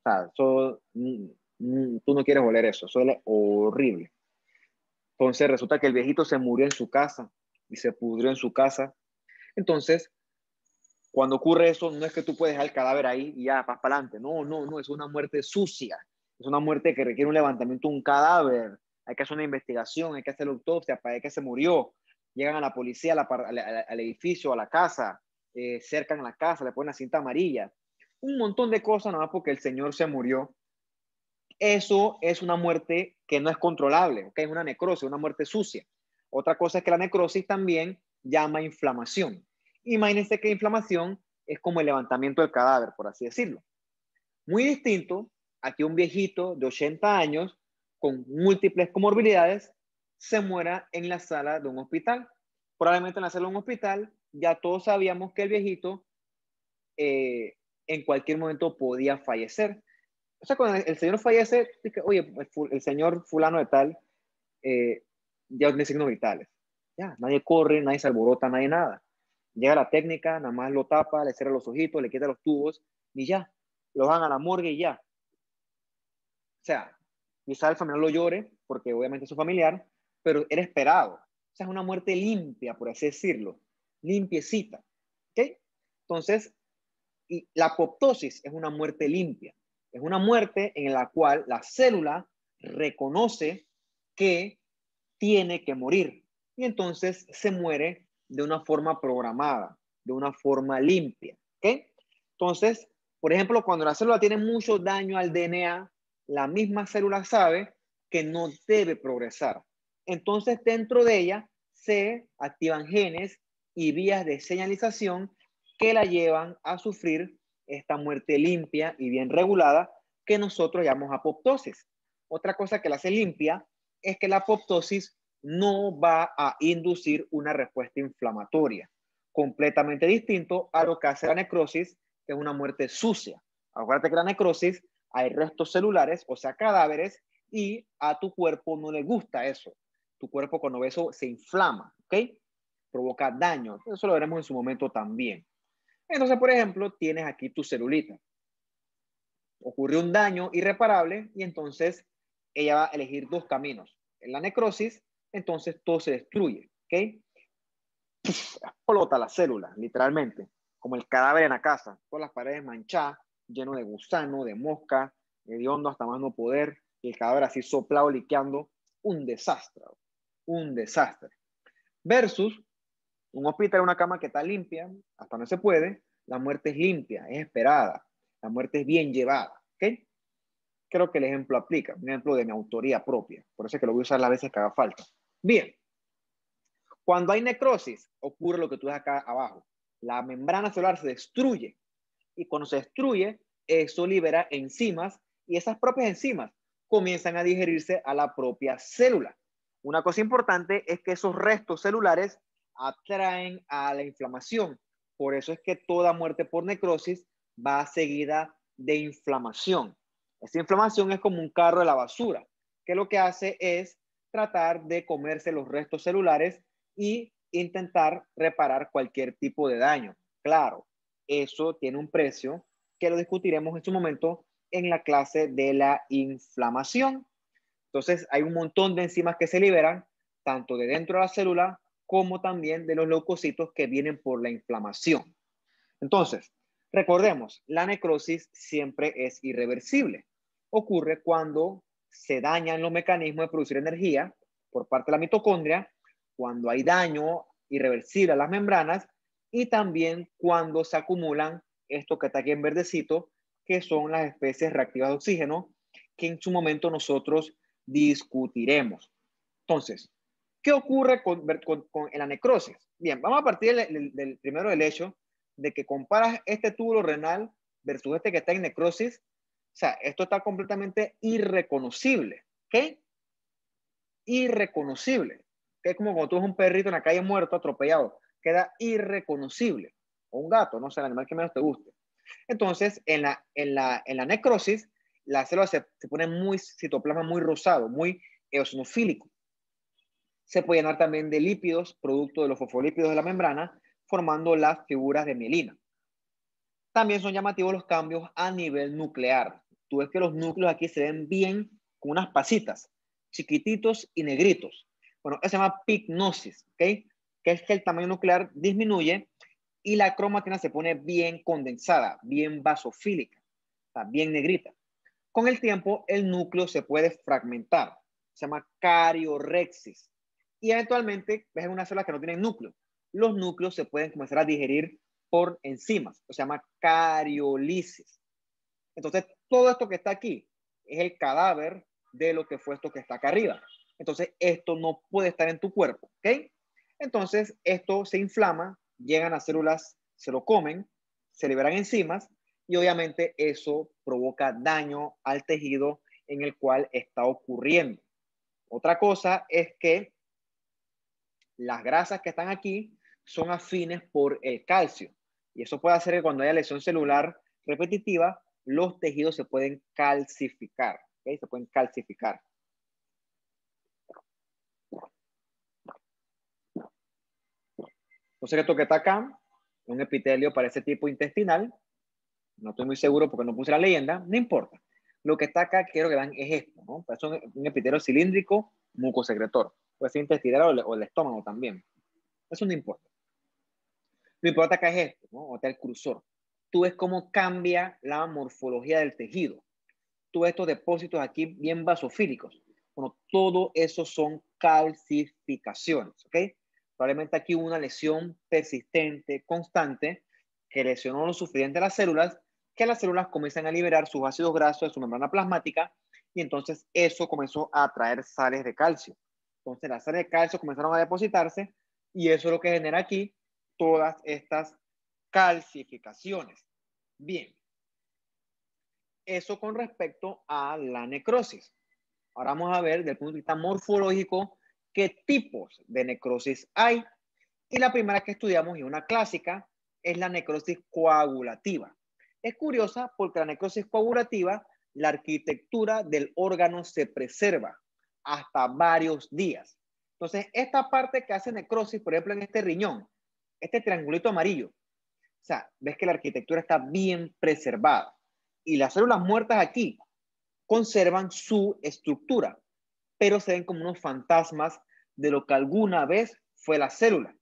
sea, eso, tú no quieres oler eso, eso huele horrible. Entonces resulta que el viejito se murió en su casa y se pudrió en su casa. Entonces, cuando ocurre eso, no es que tú puedes dejar el cadáver ahí y ya vas para adelante. No, no, no, es una muerte sucia. Es una muerte que requiere un levantamiento de un cadáver. Hay que hacer una investigación, hay que hacer la autopsia para ver que se murió. Llegan a la policía, al edificio, a la casa, cercan la casa, le ponen la cinta amarilla. Un montón de cosas, nada más porque el señor se murió. Eso es una muerte que no es controlable, ¿okay? Es una necrosis, una muerte sucia. Otra cosa es que la necrosis también llama inflamación. Imagínense que inflamación es como el levantamiento del cadáver, por así decirlo. Muy distinto a que un viejito de 80 años con múltiples comorbilidades se muera en la sala de un hospital. Probablemente en la sala de un hospital ya todos sabíamos que el viejito en cualquier momento podía fallecer. O sea, cuando el señor fallece, oye, el señor fulano de tal ya tiene signos vitales. Ya, nadie corre, nadie se alborota, nadie nada. Llega la técnica, nada más lo tapa, le cierra los ojitos, le quita los tubos y ya. Lo van a la morgue y ya. O sea, quizá el familiar lo llore, porque obviamente es su familiar, pero era esperado. O sea, es una muerte limpia, por así decirlo. Limpiecita. ¿Ok? Entonces, y la apoptosis es una muerte limpia. Es una muerte en la cual la célula reconoce que tiene que morir. Y entonces se muere de una forma programada, de una forma limpia. ¿Ok? Entonces, por ejemplo, cuando la célula tiene mucho daño al DNA, la misma célula sabe que no debe progresar. Entonces, dentro de ella se activan genes y vías de señalización que la llevan a sufrir esta muerte limpia y bien regulada que nosotros llamamos apoptosis. Otra cosa que la hace limpia es que la apoptosis no va a inducir una respuesta inflamatoria, completamente distinto a lo que hace la necrosis, que es una muerte sucia. Acuérdate que la necrosis hay restos celulares, o sea, cadáveres, y a tu cuerpo no le gusta eso. Tu cuerpo cuando ve eso se inflama, ¿ok? Provoca daño. Eso lo veremos en su momento también. Entonces, por ejemplo, tienes aquí tu celulita. Ocurrió un daño irreparable y entonces ella va a elegir dos caminos. En la necrosis, entonces todo se destruye, ¿ok? Explota la célula, literalmente, como el cadáver en la casa, con las paredes manchadas, lleno de gusano, de mosca, de hondo hasta más no poder, y el cadáver así soplado, liqueando, un desastre, un desastre. Versus un hospital, una cama que está limpia, hasta no se puede, la muerte es limpia, es esperada, la muerte es bien llevada, ¿ok? Creo que el ejemplo aplica, un ejemplo de mi autoría propia, por eso es que lo voy a usar las veces que haga falta. Bien, cuando hay necrosis, ocurre lo que tú ves acá abajo. La membrana celular se destruye y cuando se destruye, eso libera enzimas y esas propias enzimas comienzan a digerirse a la propia célula. Una cosa importante es que esos restos celulares atraen a la inflamación. Por eso es que toda muerte por necrosis va seguida de inflamación. Esa inflamación es como un carro de la basura, que lo que hace es tratar de comerse los restos celulares y intentar reparar cualquier tipo de daño. Claro, eso tiene un precio que lo discutiremos en su momento en la clase de la inflamación. Entonces, hay un montón de enzimas que se liberan, tanto de dentro de la célula como también de los leucocitos que vienen por la inflamación. Entonces, recordemos, la necrosis siempre es irreversible. Ocurre cuando se dañan los mecanismos de producir energía por parte de la mitocondria, cuando hay daño irreversible a las membranas y también cuando se acumulan esto que está aquí en verdecito, que son las especies reactivas de oxígeno, que en su momento nosotros discutiremos. Entonces, ¿qué ocurre en la necrosis? Bien, vamos a partir primero del hecho de que comparas este túbulo renal versus este que está en necrosis. O sea, esto está completamente irreconocible. ¿Ok? Irreconocible. Que es como cuando tú ves un perrito en la calle muerto, atropellado. Queda irreconocible. O un gato, no sé, el animal que menos te guste. Entonces, en la necrosis, la célula se pone muy citoplasma, muy rosado, muy eosinofílico. Se puede llenar también de lípidos, producto de los fosfolípidos de la membrana, formando las figuras de mielina. También son llamativos los cambios a nivel nuclear. Tú ves que los núcleos aquí se ven bien con unas pasitas, chiquititos y negritos. Bueno, eso se llama pignosis, ¿ok? Que es que el tamaño nuclear disminuye y la cromatina se pone bien condensada, bien basofílica, está bien negrita. Con el tiempo, el núcleo se puede fragmentar, se llama cariorexis. Y eventualmente, ves en una célula que no tienen núcleo. Los núcleos se pueden comenzar a digerir por enzimas, se llama cariolisis. Entonces, todo esto que está aquí es el cadáver de lo que fue esto que está acá arriba. Entonces, esto no puede estar en tu cuerpo, ¿ok? Entonces, esto se inflama, llegan a células, se lo comen, se liberan enzimas y obviamente eso provoca daño al tejido en el cual está ocurriendo. Otra cosa es que Las grasas que están aquí son afines por el calcio. Y eso puede hacer que cuando haya lesión celular repetitiva, los tejidos se pueden calcificar. ¿Okay? Se pueden calcificar. Entonces, esto que está acá, un epitelio para ese tipo intestinal. No estoy muy seguro porque no puse la leyenda, no importa. Lo que está acá, quiero que vean, es esto, ¿no? Es un epitelio cilíndrico mucosecretor. Puede ser intestinal o el estómago también. Eso no importa. Lo importante acá es esto, ¿no? O está el cursor. Tú ves cómo cambia la morfología del tejido. Tú ves estos depósitos aquí bien basofílicos. Bueno, todo eso son calcificaciones, ¿ok? Probablemente aquí hubo una lesión persistente, constante, que lesionó lo suficiente a las células, que las células comienzan a liberar sus ácidos grasos de su membrana plasmática y entonces eso comenzó a atraer sales de calcio. Entonces las sales de calcio comenzaron a depositarse y eso es lo que genera aquí todas estas calcificaciones. Bien, eso con respecto a la necrosis. Ahora vamos a ver desde el punto de vista morfológico qué tipos de necrosis hay. Y la primera que estudiamos y una clásica es la necrosis coagulativa. Es curiosa porque la necrosis coagulativa, la arquitectura del órgano se preserva hasta varios días. Entonces, esta parte que hace necrosis, por ejemplo, en este riñón, este triangulito amarillo, o sea, ves que la arquitectura está bien preservada. Y las células muertas aquí conservan su estructura, pero se ven como unos fantasmas de lo que alguna vez fue la célula.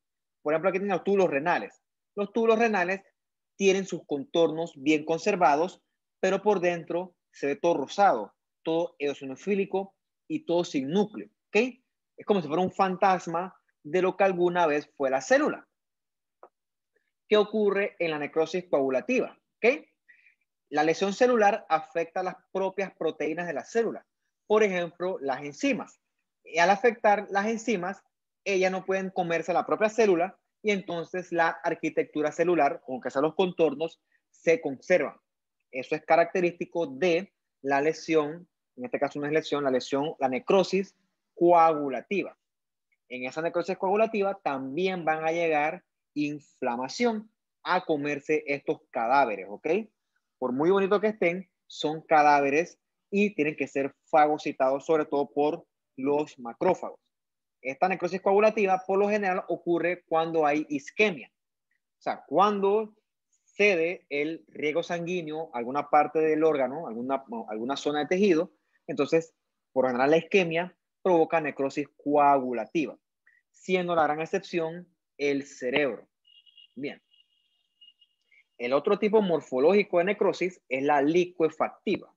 Por ejemplo, aquí tienen los túbulos renales. Los túbulos renales tienen sus contornos bien conservados, pero por dentro se ve todo rosado, todo eosinofílico y todo sin núcleo. ¿Okay? Es como si fuera un fantasma de lo que alguna vez fue la célula. ¿Qué ocurre en la necrosis coagulativa? ¿Okay? La lesión celular afecta a las propias proteínas de la célula. Por ejemplo, las enzimas. Y al afectar las enzimas, ellas no pueden comerse la propia célula y entonces la arquitectura celular, aunque sea los contornos, se conservan. Eso es característico de la lesión, en este caso no es lesión, la necrosis coagulativa. En esa necrosis coagulativa también van a llegar inflamación a comerse estos cadáveres, ¿ok? Por muy bonito que estén, son cadáveres y tienen que ser fagocitados sobre todo por los macrófagos. Esta necrosis coagulativa por lo general ocurre cuando hay isquemia. O sea, cuando cede el riego sanguíneo a alguna parte del órgano, alguna zona de tejido, entonces, por lo general la isquemia provoca necrosis coagulativa, siendo la gran excepción el cerebro. Bien. El otro tipo morfológico de necrosis es la licuefactiva.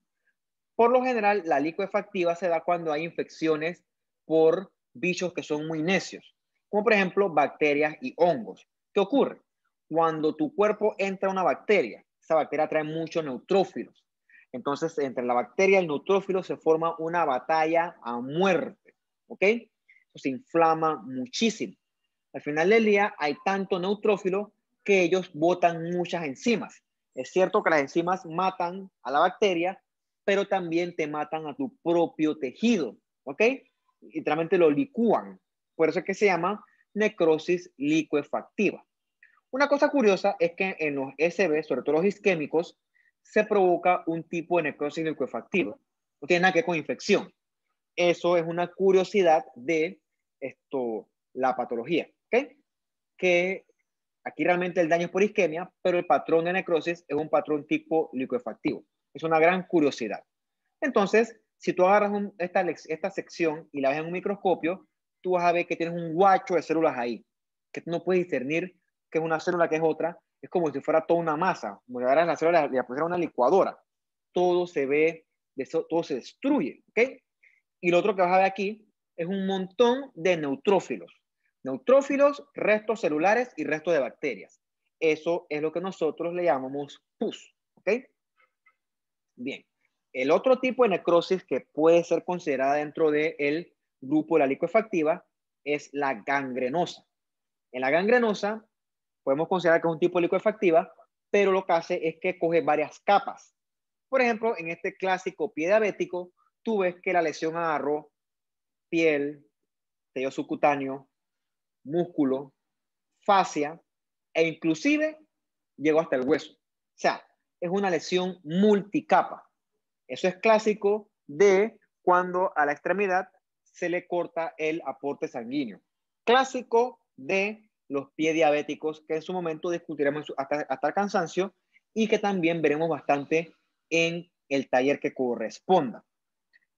Por lo general, la licuefactiva se da cuando hay infecciones por bichos que son muy necios, como por ejemplo bacterias y hongos. ¿Qué ocurre? Cuando tu cuerpo entra una bacteria, esa bacteria trae muchos neutrófilos. Entonces, entre la bacteria y el neutrófilo se forma una batalla a muerte. ¿Ok? Eso se inflama muchísimo. Al final del día hay tanto neutrófilo que ellos botan muchas enzimas. Es cierto que las enzimas matan a la bacteria, pero también te matan a tu propio tejido, ¿ok? Literalmente lo licúan. Por eso es que se llama necrosis licuefactiva. Una cosa curiosa es que en los SB, sobre todo los isquémicos, se provoca un tipo de necrosis licuefactiva. No tiene nada que ver con infección. Eso es una curiosidad de la patología, ¿ok? Que aquí realmente el daño es por isquemia, pero el patrón de necrosis es un patrón tipo licuefactivo. Es una gran curiosidad. Entonces, si tú agarras esta sección y la ves en un microscopio, tú vas a ver que tienes un guacho de células ahí, que tú no puedes discernir qué es una célula, qué es otra. Es como si fuera toda una masa, como si agarras la célula y la pusieras una licuadora. Todo se ve, todo se destruye, ¿ok? Y lo otro que vas a ver aquí es un montón de neutrófilos. Neutrófilos, restos celulares y restos de bacterias. Eso es lo que nosotros le llamamos pus, ¿ok? Bien. El otro tipo de necrosis que puede ser considerada dentro del grupo de la licuefactiva es la gangrenosa. En la gangrenosa podemos considerar que es un tipo de licuefactiva, pero lo que hace es que coge varias capas. Por ejemplo, en este clásico pie diabético, tú ves que la lesión agarró piel, tejido subcutáneo, músculo, fascia e inclusive llegó hasta el hueso. O sea, es una lesión multicapa. Eso es clásico de cuando a la extremidad se le corta el aporte sanguíneo. Clásico de los pies diabéticos, que en su momento discutiremos hasta el cansancio y que también veremos bastante en el taller que corresponda.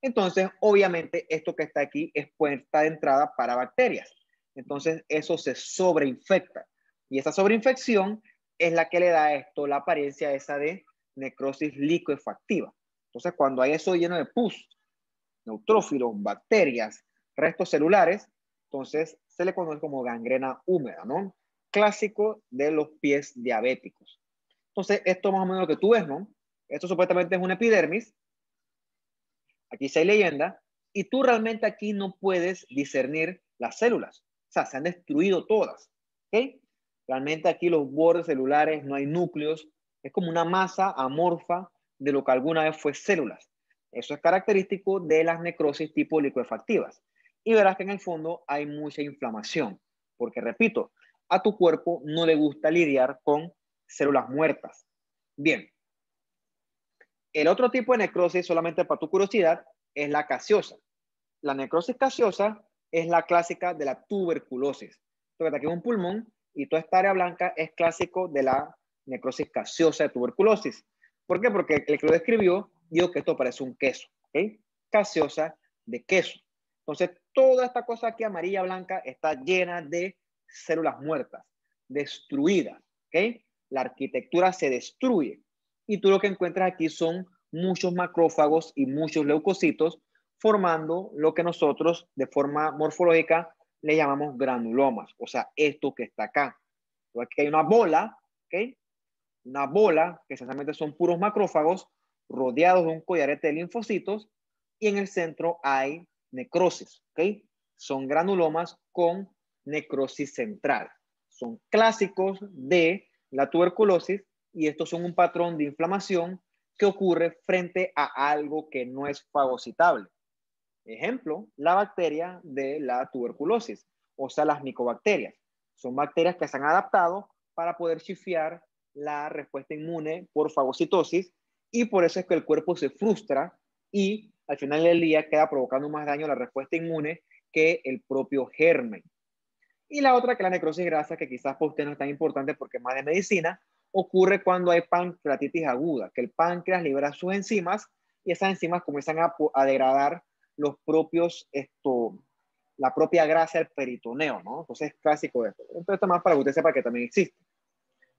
Entonces, obviamente, esto que está aquí es puerta de entrada para bacterias. Entonces, eso se sobreinfecta. Y esa sobreinfección es la que le da a esto la apariencia esa de necrosis liquefactiva. Entonces, cuando hay eso lleno de pus, neutrófilos, bacterias, restos celulares, entonces se le conoce como gangrena húmeda, ¿no? Clásico de los pies diabéticos. Entonces, esto más o menos lo que tú ves, ¿no? Esto supuestamente es una epidermis. Aquí sí hay leyenda. Y tú realmente aquí no puedes discernir las células. O sea, se han destruido todas. ¿Ok? Realmente aquí los bordes celulares, no hay núcleos. Es como una masa amorfa de lo que alguna vez fue células. Eso es característico de las necrosis tipo liquefactivas. Y verás que en el fondo hay mucha inflamación. Porque, repito, a tu cuerpo no le gusta lidiar con células muertas. Bien. El otro tipo de necrosis, solamente para tu curiosidad, es la casiosa. La necrosis casiosa es la clásica de la tuberculosis. Entonces, aquí es un pulmón y toda esta área blanca es clásico de la necrosis casiosa de tuberculosis. ¿Por qué? Porque el que lo describió dijo que esto parece un queso. ¿Okay? Casiosa de queso. Entonces, toda esta cosa aquí amarilla, blanca, está llena de células muertas, destruidas. ¿Okay? La arquitectura se destruye. Y tú lo que encuentras aquí son muchos macrófagos y muchos leucocitos formando lo que nosotros de forma morfológica le llamamos granulomas, o sea, esto que está acá. Entonces, aquí hay una bola, ¿ok? Una bola que esencialmente son puros macrófagos rodeados de un collarete de linfocitos y en el centro hay necrosis, ¿ok? Son granulomas con necrosis central. Son clásicos de la tuberculosis y estos son un patrón de inflamación que ocurre frente a algo que no es fagocitable. Ejemplo, la bacteria de la tuberculosis, o sea, las micobacterias. Son bacterias que se han adaptado para poder chifiar la respuesta inmune por fagocitosis y por eso es que el cuerpo se frustra y al final del día queda provocando más daño a la respuesta inmune que el propio germen. Y la otra que la necrosis grasa, que quizás para usted no es tan importante porque es más de medicina, ocurre cuando hay pancreatitis aguda, que el páncreas libera sus enzimas y esas enzimas comienzan a degradar los propios, la propia grasa del peritoneo, ¿no? Entonces es clásico de esto. Entonces esto más para que usted sepa que también existe.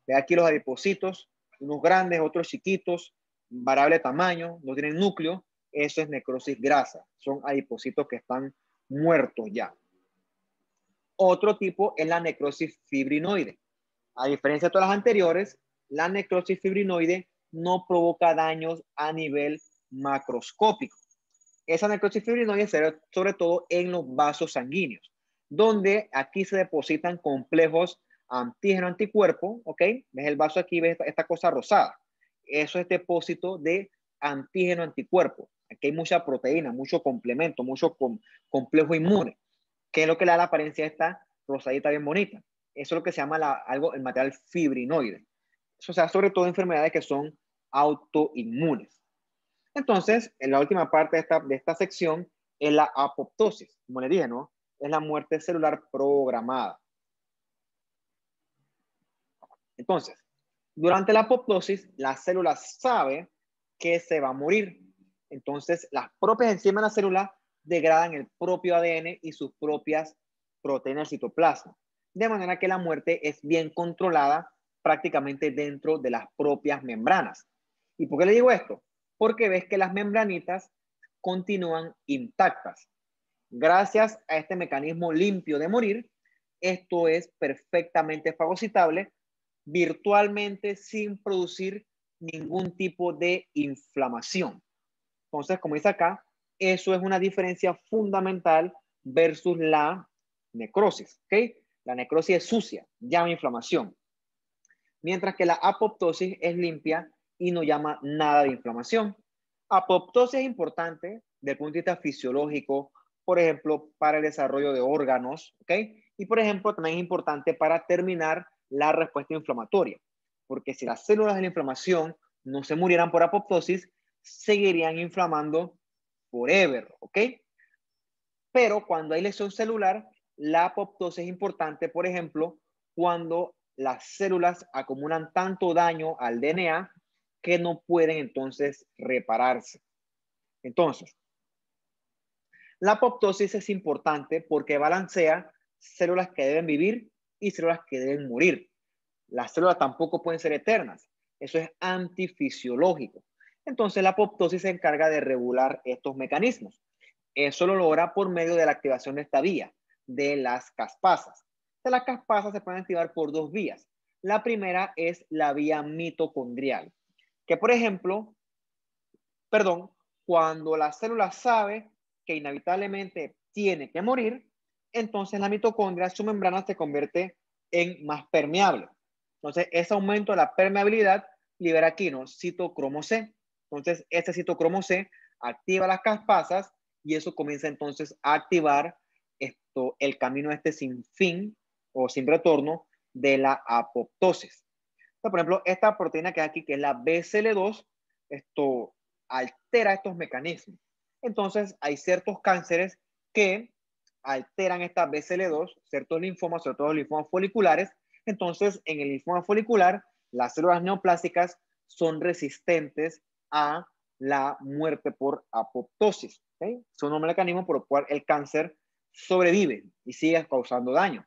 Ve aquí los adipocitos, unos grandes, otros chiquitos, variable tamaño, no tienen núcleo, eso es necrosis grasa. Son adipocitos que están muertos ya. Otro tipo es la necrosis fibrinoide. A diferencia de todas las anteriores, la necrosis fibrinoide no provoca daños a nivel macroscópico. Esa necrosis fibrinoide se ve sobre todo en los vasos sanguíneos, donde aquí se depositan complejos antígeno-anticuerpo, ¿ok? ¿Ves el vaso aquí? ¿Ves esta cosa rosada? Eso es depósito de antígeno-anticuerpo. Aquí hay mucha proteína, mucho complemento, mucho complejo inmune, que es lo que le da la apariencia de esta rosadita bien bonita. Eso es lo que se llama el material fibrinoide. Eso se da sobre todo en enfermedades que son autoinmunes. Entonces, en la última parte de esta sección es la apoptosis. Como les dije, ¿no? Es la muerte celular programada. Entonces, durante la apoptosis, la célula sabe que se va a morir. Entonces, las propias enzimas de la célula degradan el propio ADN y sus propias proteínas del citoplasma. De manera que la muerte es bien controlada prácticamente dentro de las propias membranas. ¿Y por qué le digo esto? Porque ves que las membranitas continúan intactas. Gracias a este mecanismo limpio de morir, esto es perfectamente fagocitable virtualmente sin producir ningún tipo de inflamación. Entonces, como dice acá, eso es una diferencia fundamental versus la necrosis, ¿ok? La necrosis es sucia, llama inflamación, mientras que la apoptosis es limpia y no llama nada de inflamación. Apoptosis es importante desde el punto de vista fisiológico, por ejemplo, para el desarrollo de órganos, ¿ok? Y, por ejemplo, también es importante para terminar la respuesta inflamatoria, porque si las células de la inflamación no se murieran por apoptosis, seguirían inflamando forever, ¿ok? Pero cuando hay lesión celular, la apoptosis es importante, por ejemplo, cuando las células acumulan tanto daño al DNA que no pueden entonces repararse. Entonces, la apoptosis es importante porque balancea células que deben vivir y células que deben morir. Las células tampoco pueden ser eternas. Eso es antifisiológico. Entonces, la apoptosis se encarga de regular estos mecanismos. Eso lo logra por medio de la activación de esta vía, de las caspasas. Las caspasas se pueden activar por dos vías. La primera es la vía mitocondrial, que por ejemplo, cuando la célula sabe que inevitablemente tiene que morir, entonces la mitocondria, su membrana se convierte en más permeable. Entonces, ese aumento de la permeabilidad libera aquí, ¿no? Citocromo C. Entonces, este citocromo C activa las caspasas y eso comienza entonces a activar el camino este sin fin o sin retorno de la apoptosis. Entonces, por ejemplo, esta proteína que hay aquí, que es la BCL2, esto altera estos mecanismos. Entonces, hay ciertos cánceres que alteran esta BCL2, ciertos linfomas, sobre todo los linfomas foliculares. Entonces, en el linfoma folicular, las células neoplásicas son resistentes a la muerte por apoptosis. ¿Okay? Son un mecanismo por el cual el cáncer sobrevive y sigue causando daño.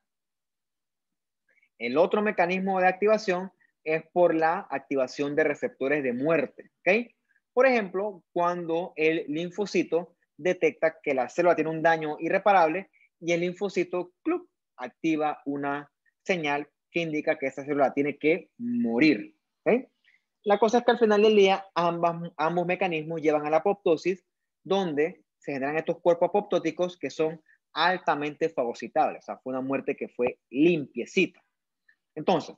El otro mecanismo de activación es por la activación de receptores de muerte. ¿Okay? Por ejemplo, cuando el linfocito detecta que la célula tiene un daño irreparable y el linfocito club, activa una señal que indica que esa célula tiene que morir. ¿Okay? La cosa es que al final del día ambos mecanismos llevan a la apoptosis, donde se generan estos cuerpos apoptóticos que son altamente fagocitables. O sea, fue una muerte que fue limpiecita. Entonces,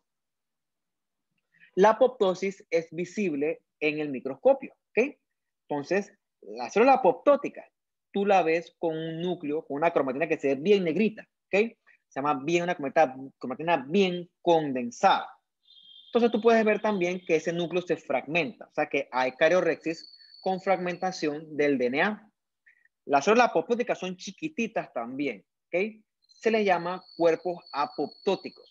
la apoptosis es visible en el microscopio, ¿ok? Entonces, la célula apoptótica, tú la ves con un núcleo, con una cromatina que se ve bien negrita, ¿ok? Se llama bien una cromatina bien condensada. Entonces, tú puedes ver también que ese núcleo se fragmenta, o sea que hay cariorexis con fragmentación del DNA. Las células apoptóticas son chiquititas también, ¿ok? Se les llama cuerpos apoptóticos.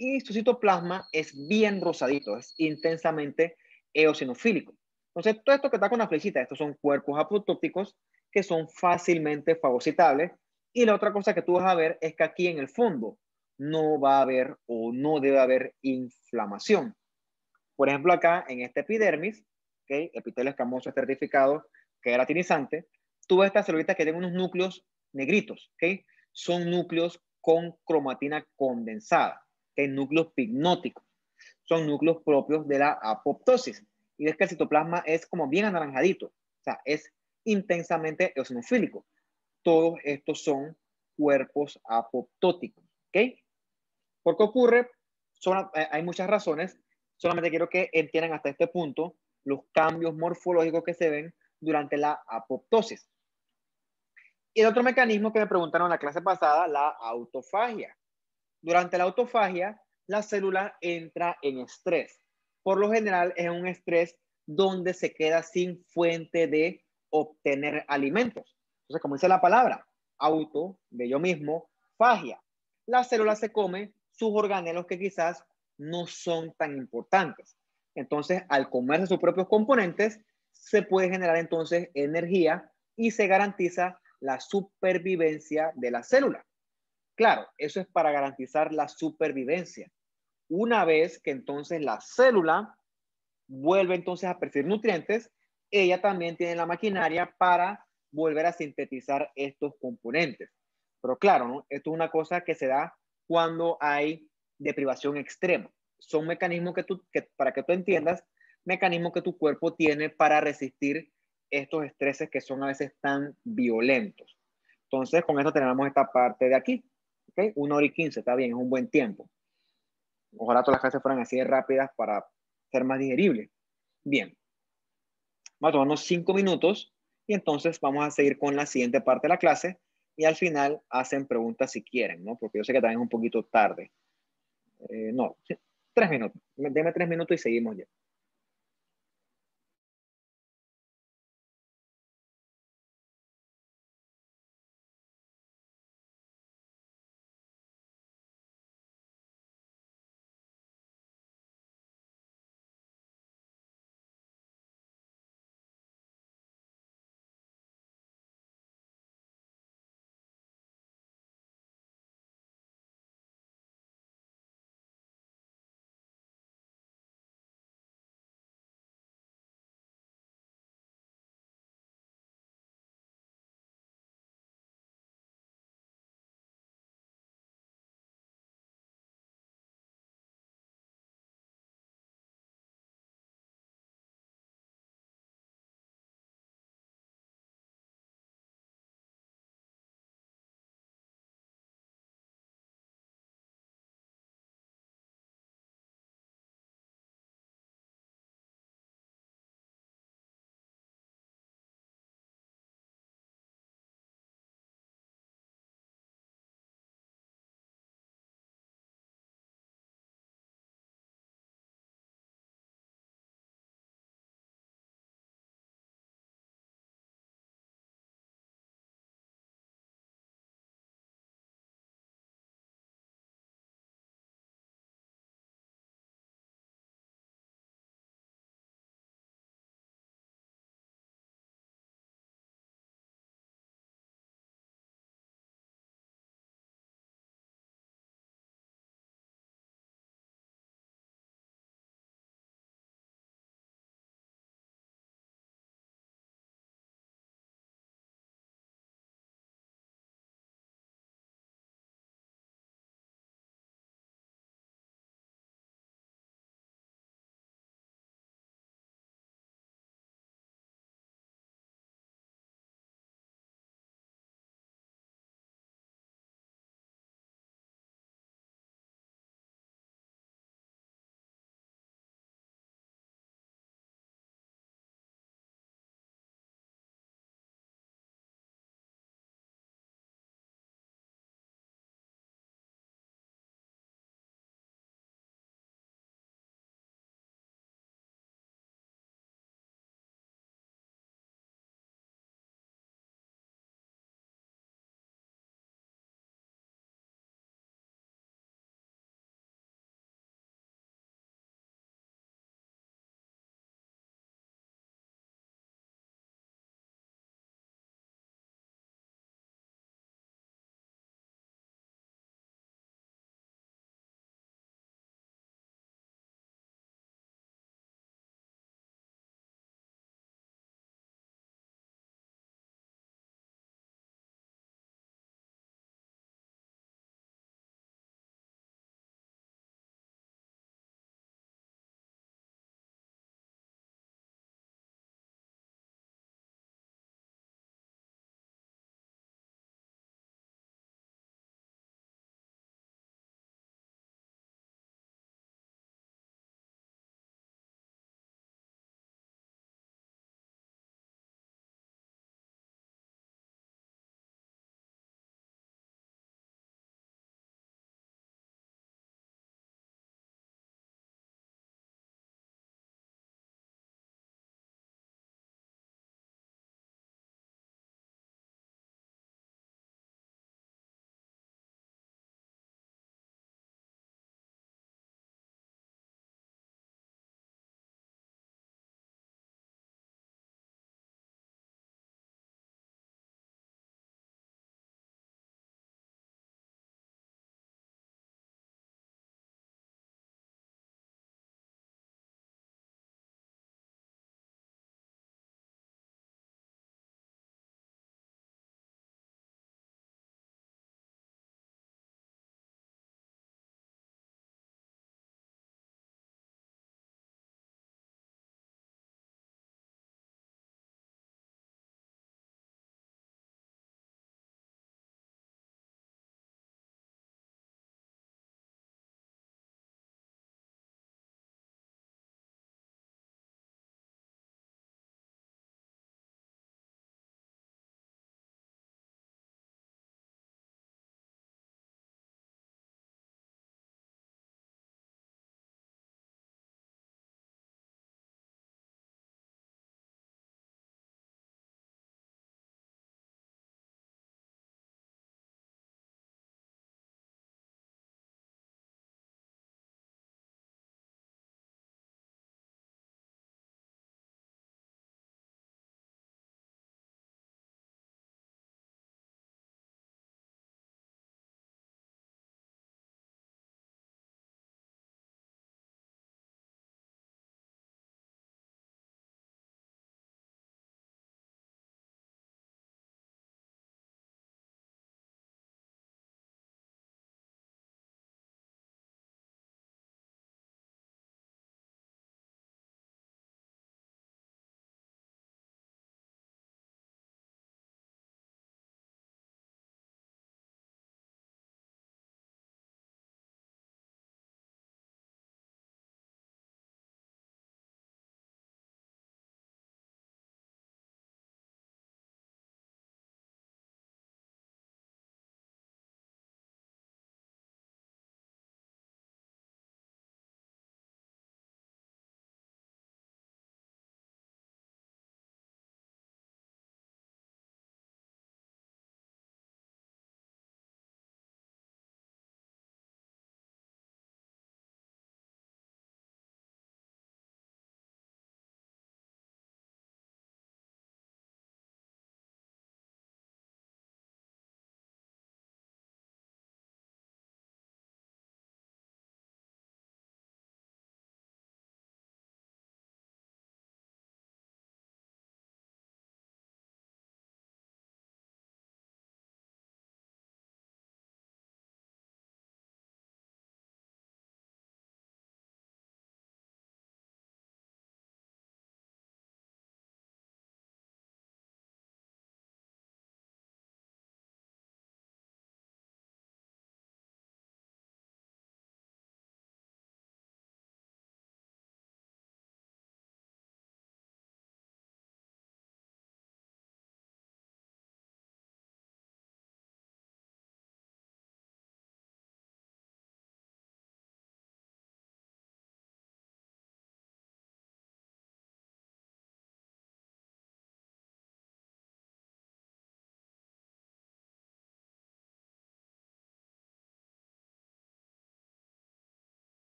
Y su citoplasma es bien rosadito, es intensamente eosinofílico. Entonces, todo esto que está con la flechita, estos son cuerpos apoptóticos que son fácilmente fagocitables. Y la otra cosa que tú vas a ver es que aquí en el fondo no va a haber o no debe haber inflamación. Por ejemplo, acá en este epidermis, ¿okay? Epitelio escamoso estratificado, queratinizante, tú ves estas celulitas que tienen unos núcleos negritos, ¿okay? Son núcleos con cromatina condensada, ¿okay? Núcleos pignóticos. Son núcleos propios de la apoptosis. Y ves que el citoplasma es como bien anaranjadito, o sea, es intensamente eosinofílico. Todos estos son cuerpos apoptóticos, ¿ok? ¿Por qué ocurre? Hay muchas razones. Solamente quiero que entiendan hasta este punto los cambios morfológicos que se ven durante la apoptosis. Y el otro mecanismo que me preguntaron en la clase pasada, la autofagia. Durante la autofagia, la célula entra en estrés. Por lo general es un estrés donde se queda sin fuente de obtener alimentos. Entonces, como dice la palabra, auto, de yo mismo, fagia. La célula se come sus organelos que quizás no son tan importantes. Entonces, al comerse sus propios componentes, se puede generar entonces energía y se garantiza la supervivencia de la célula. Claro, eso es para garantizar la supervivencia. Una vez que entonces la célula vuelve entonces a percibir nutrientes, ella también tiene la maquinaria para volver a sintetizar estos componentes. Pero claro, ¿no? Esto es una cosa que se da cuando hay deprivación extrema. Son mecanismos para que tú entiendas, mecanismos que tu cuerpo tiene para resistir estos estreses que son a veces tan violentos. Entonces, con esto tenemos esta parte de aquí. ¿Okay? 1 hora y 15, está bien, es un buen tiempo. Ojalá todas las clases fueran así de rápidas para ser más digeribles. Bien, vamos a tomarnos 5 minutos y entonces vamos a seguir con la siguiente parte de la clase, y al final hacen preguntas si quieren, ¿no? Porque yo sé que también es un poquito tarde. No, sí, 3 minutos. Deme 3 minutos y seguimos ya.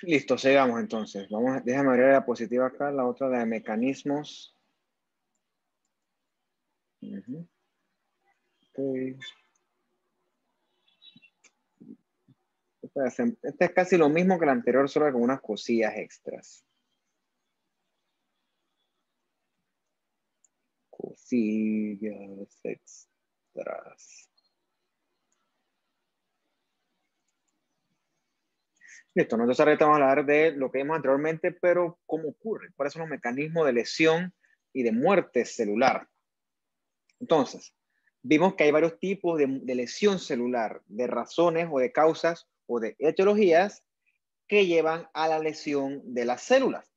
Listo, sigamos entonces. Déjame abrir la diapositiva acá, la otra de mecanismos. Okay. Este es casi lo mismo que el anterior, solo con unas cosillas extras. Cosillas extras. Listo, entonces ahorita vamos a hablar de lo que vimos anteriormente, pero cómo ocurre, cuáles son los mecanismos de lesión y de muerte celular. Entonces, vimos que hay varios tipos de lesión celular, de razones o de causas o de etiologías que llevan a la lesión de las células.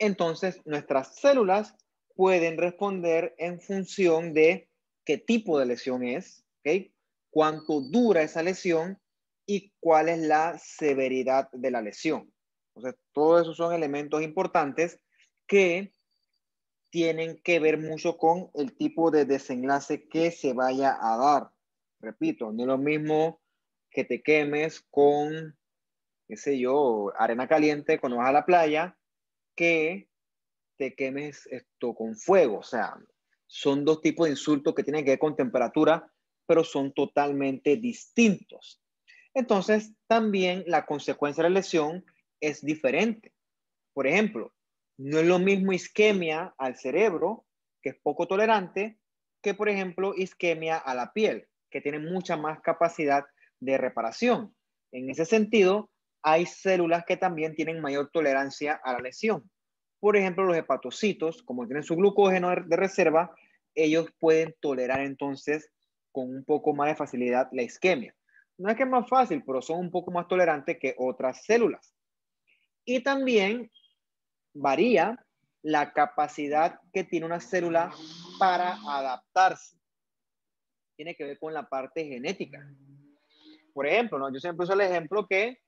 Entonces, nuestras células pueden responder en función de qué tipo de lesión es, ¿ok? Cuánto dura esa lesión y cuál es la severidad de la lesión. Entonces, todos esos son elementos importantes que tienen que ver mucho con el tipo de desenlace que se vaya a dar. Repito, no es lo mismo que te quemes con, qué sé yo, arena caliente cuando vas a la playa, que te quemes esto con fuego. O sea, son dos tipos de insultos que tienen que ver con temperatura, pero son totalmente distintos. Entonces, también la consecuencia de la lesión es diferente. Por ejemplo, no es lo mismo isquemia al cerebro, que es poco tolerante, que por ejemplo isquemia a la piel, que tiene mucha más capacidad de reparación. En ese sentido, hay células que también tienen mayor tolerancia a la lesión. Por ejemplo, los hepatocitos, como tienen su glucógeno de reserva, ellos pueden tolerar entonces con un poco más de facilidad la isquemia. No es que es más fácil, pero son un poco más tolerantes que otras células. Y también varía la capacidad que tiene una célula para adaptarse. Tiene que ver con la parte genética. Por ejemplo, ¿no? Yo siempre uso el ejemplo que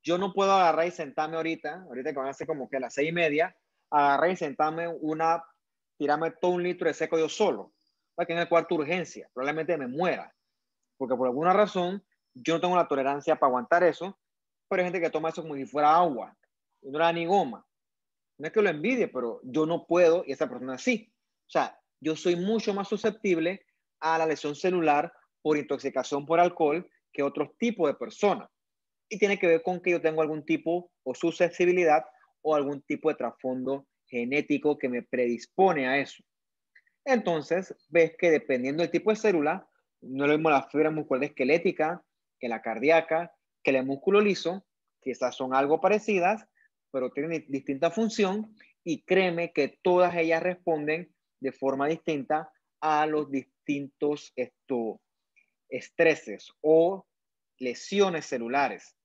yo no puedo agarrar y sentarme ahorita que van a ser como que a las 6:30, agarrar y sentarme tirarme todo un litro de seco yo solo, porque en el cuarto de urgencia, probablemente me muera, porque por alguna razón yo no tengo la tolerancia para aguantar eso, pero hay gente que toma eso como si fuera agua, y no era ni goma. No es que lo envidie, pero yo no puedo y esa persona sí. O sea, yo soy mucho más susceptible a la lesión celular por intoxicación por alcohol que otros tipos de personas. Y tiene que ver con que yo tengo algún tipo o susceptibilidad o algún tipo de trasfondo genético que me predispone a eso. Entonces, ves que dependiendo del tipo de célula, no es lo mismo la fibra muscular esquelética que la cardíaca, que el músculo liso, quizás son algo parecidas, pero tienen distinta función y créeme que todas ellas responden de forma distinta a los distintos estreses o lesiones celulares.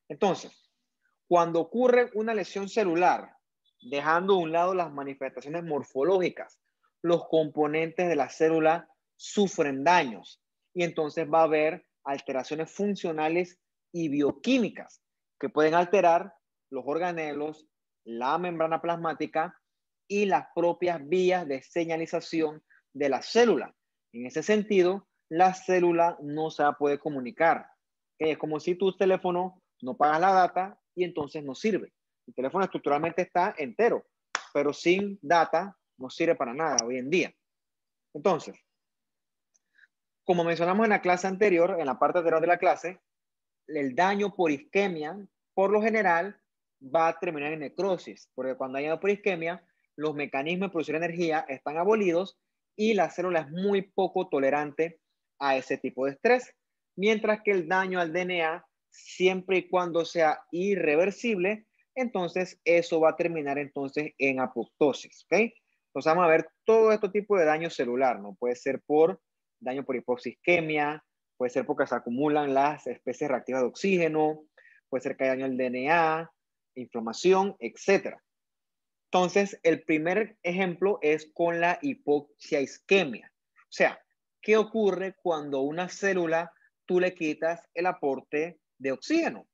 Entonces, cuando ocurre una lesión celular, dejando a un lado las manifestaciones morfológicas, los componentes de la célula sufren daños y entonces va a haber alteraciones funcionales y bioquímicas que pueden alterar los organelos, la membrana plasmática y las propias vías de señalización de la célula. En ese sentido, la célula no se va a poder comunicar. Es como si tu teléfono no pagas la data y entonces no sirve. El teléfono estructuralmente está entero, pero sin data no sirve para nada hoy en día. Entonces, como mencionamos en la clase anterior, en la parte anterior de la clase, el daño por isquemia, por lo general, va a terminar en necrosis, porque cuando hay daño por isquemia, los mecanismos de producir energía están abolidos y la célula es muy poco tolerante a ese tipo de estrés, mientras que el daño al DNA, siempre y cuando sea irreversible, entonces eso va a terminar entonces en apoptosis, ¿ok? Entonces vamos a ver todo este tipo de daño celular, ¿no? Puede ser por daño por hipoxisquemia, puede ser porque se acumulan las especies reactivas de oxígeno, puede ser que haya daño al DNA, inflamación, etc. Entonces, el primer ejemplo es con la hipoxia isquemia. O sea, ¿qué ocurre cuando a una célula tú le quitas el aporte de oxígeno?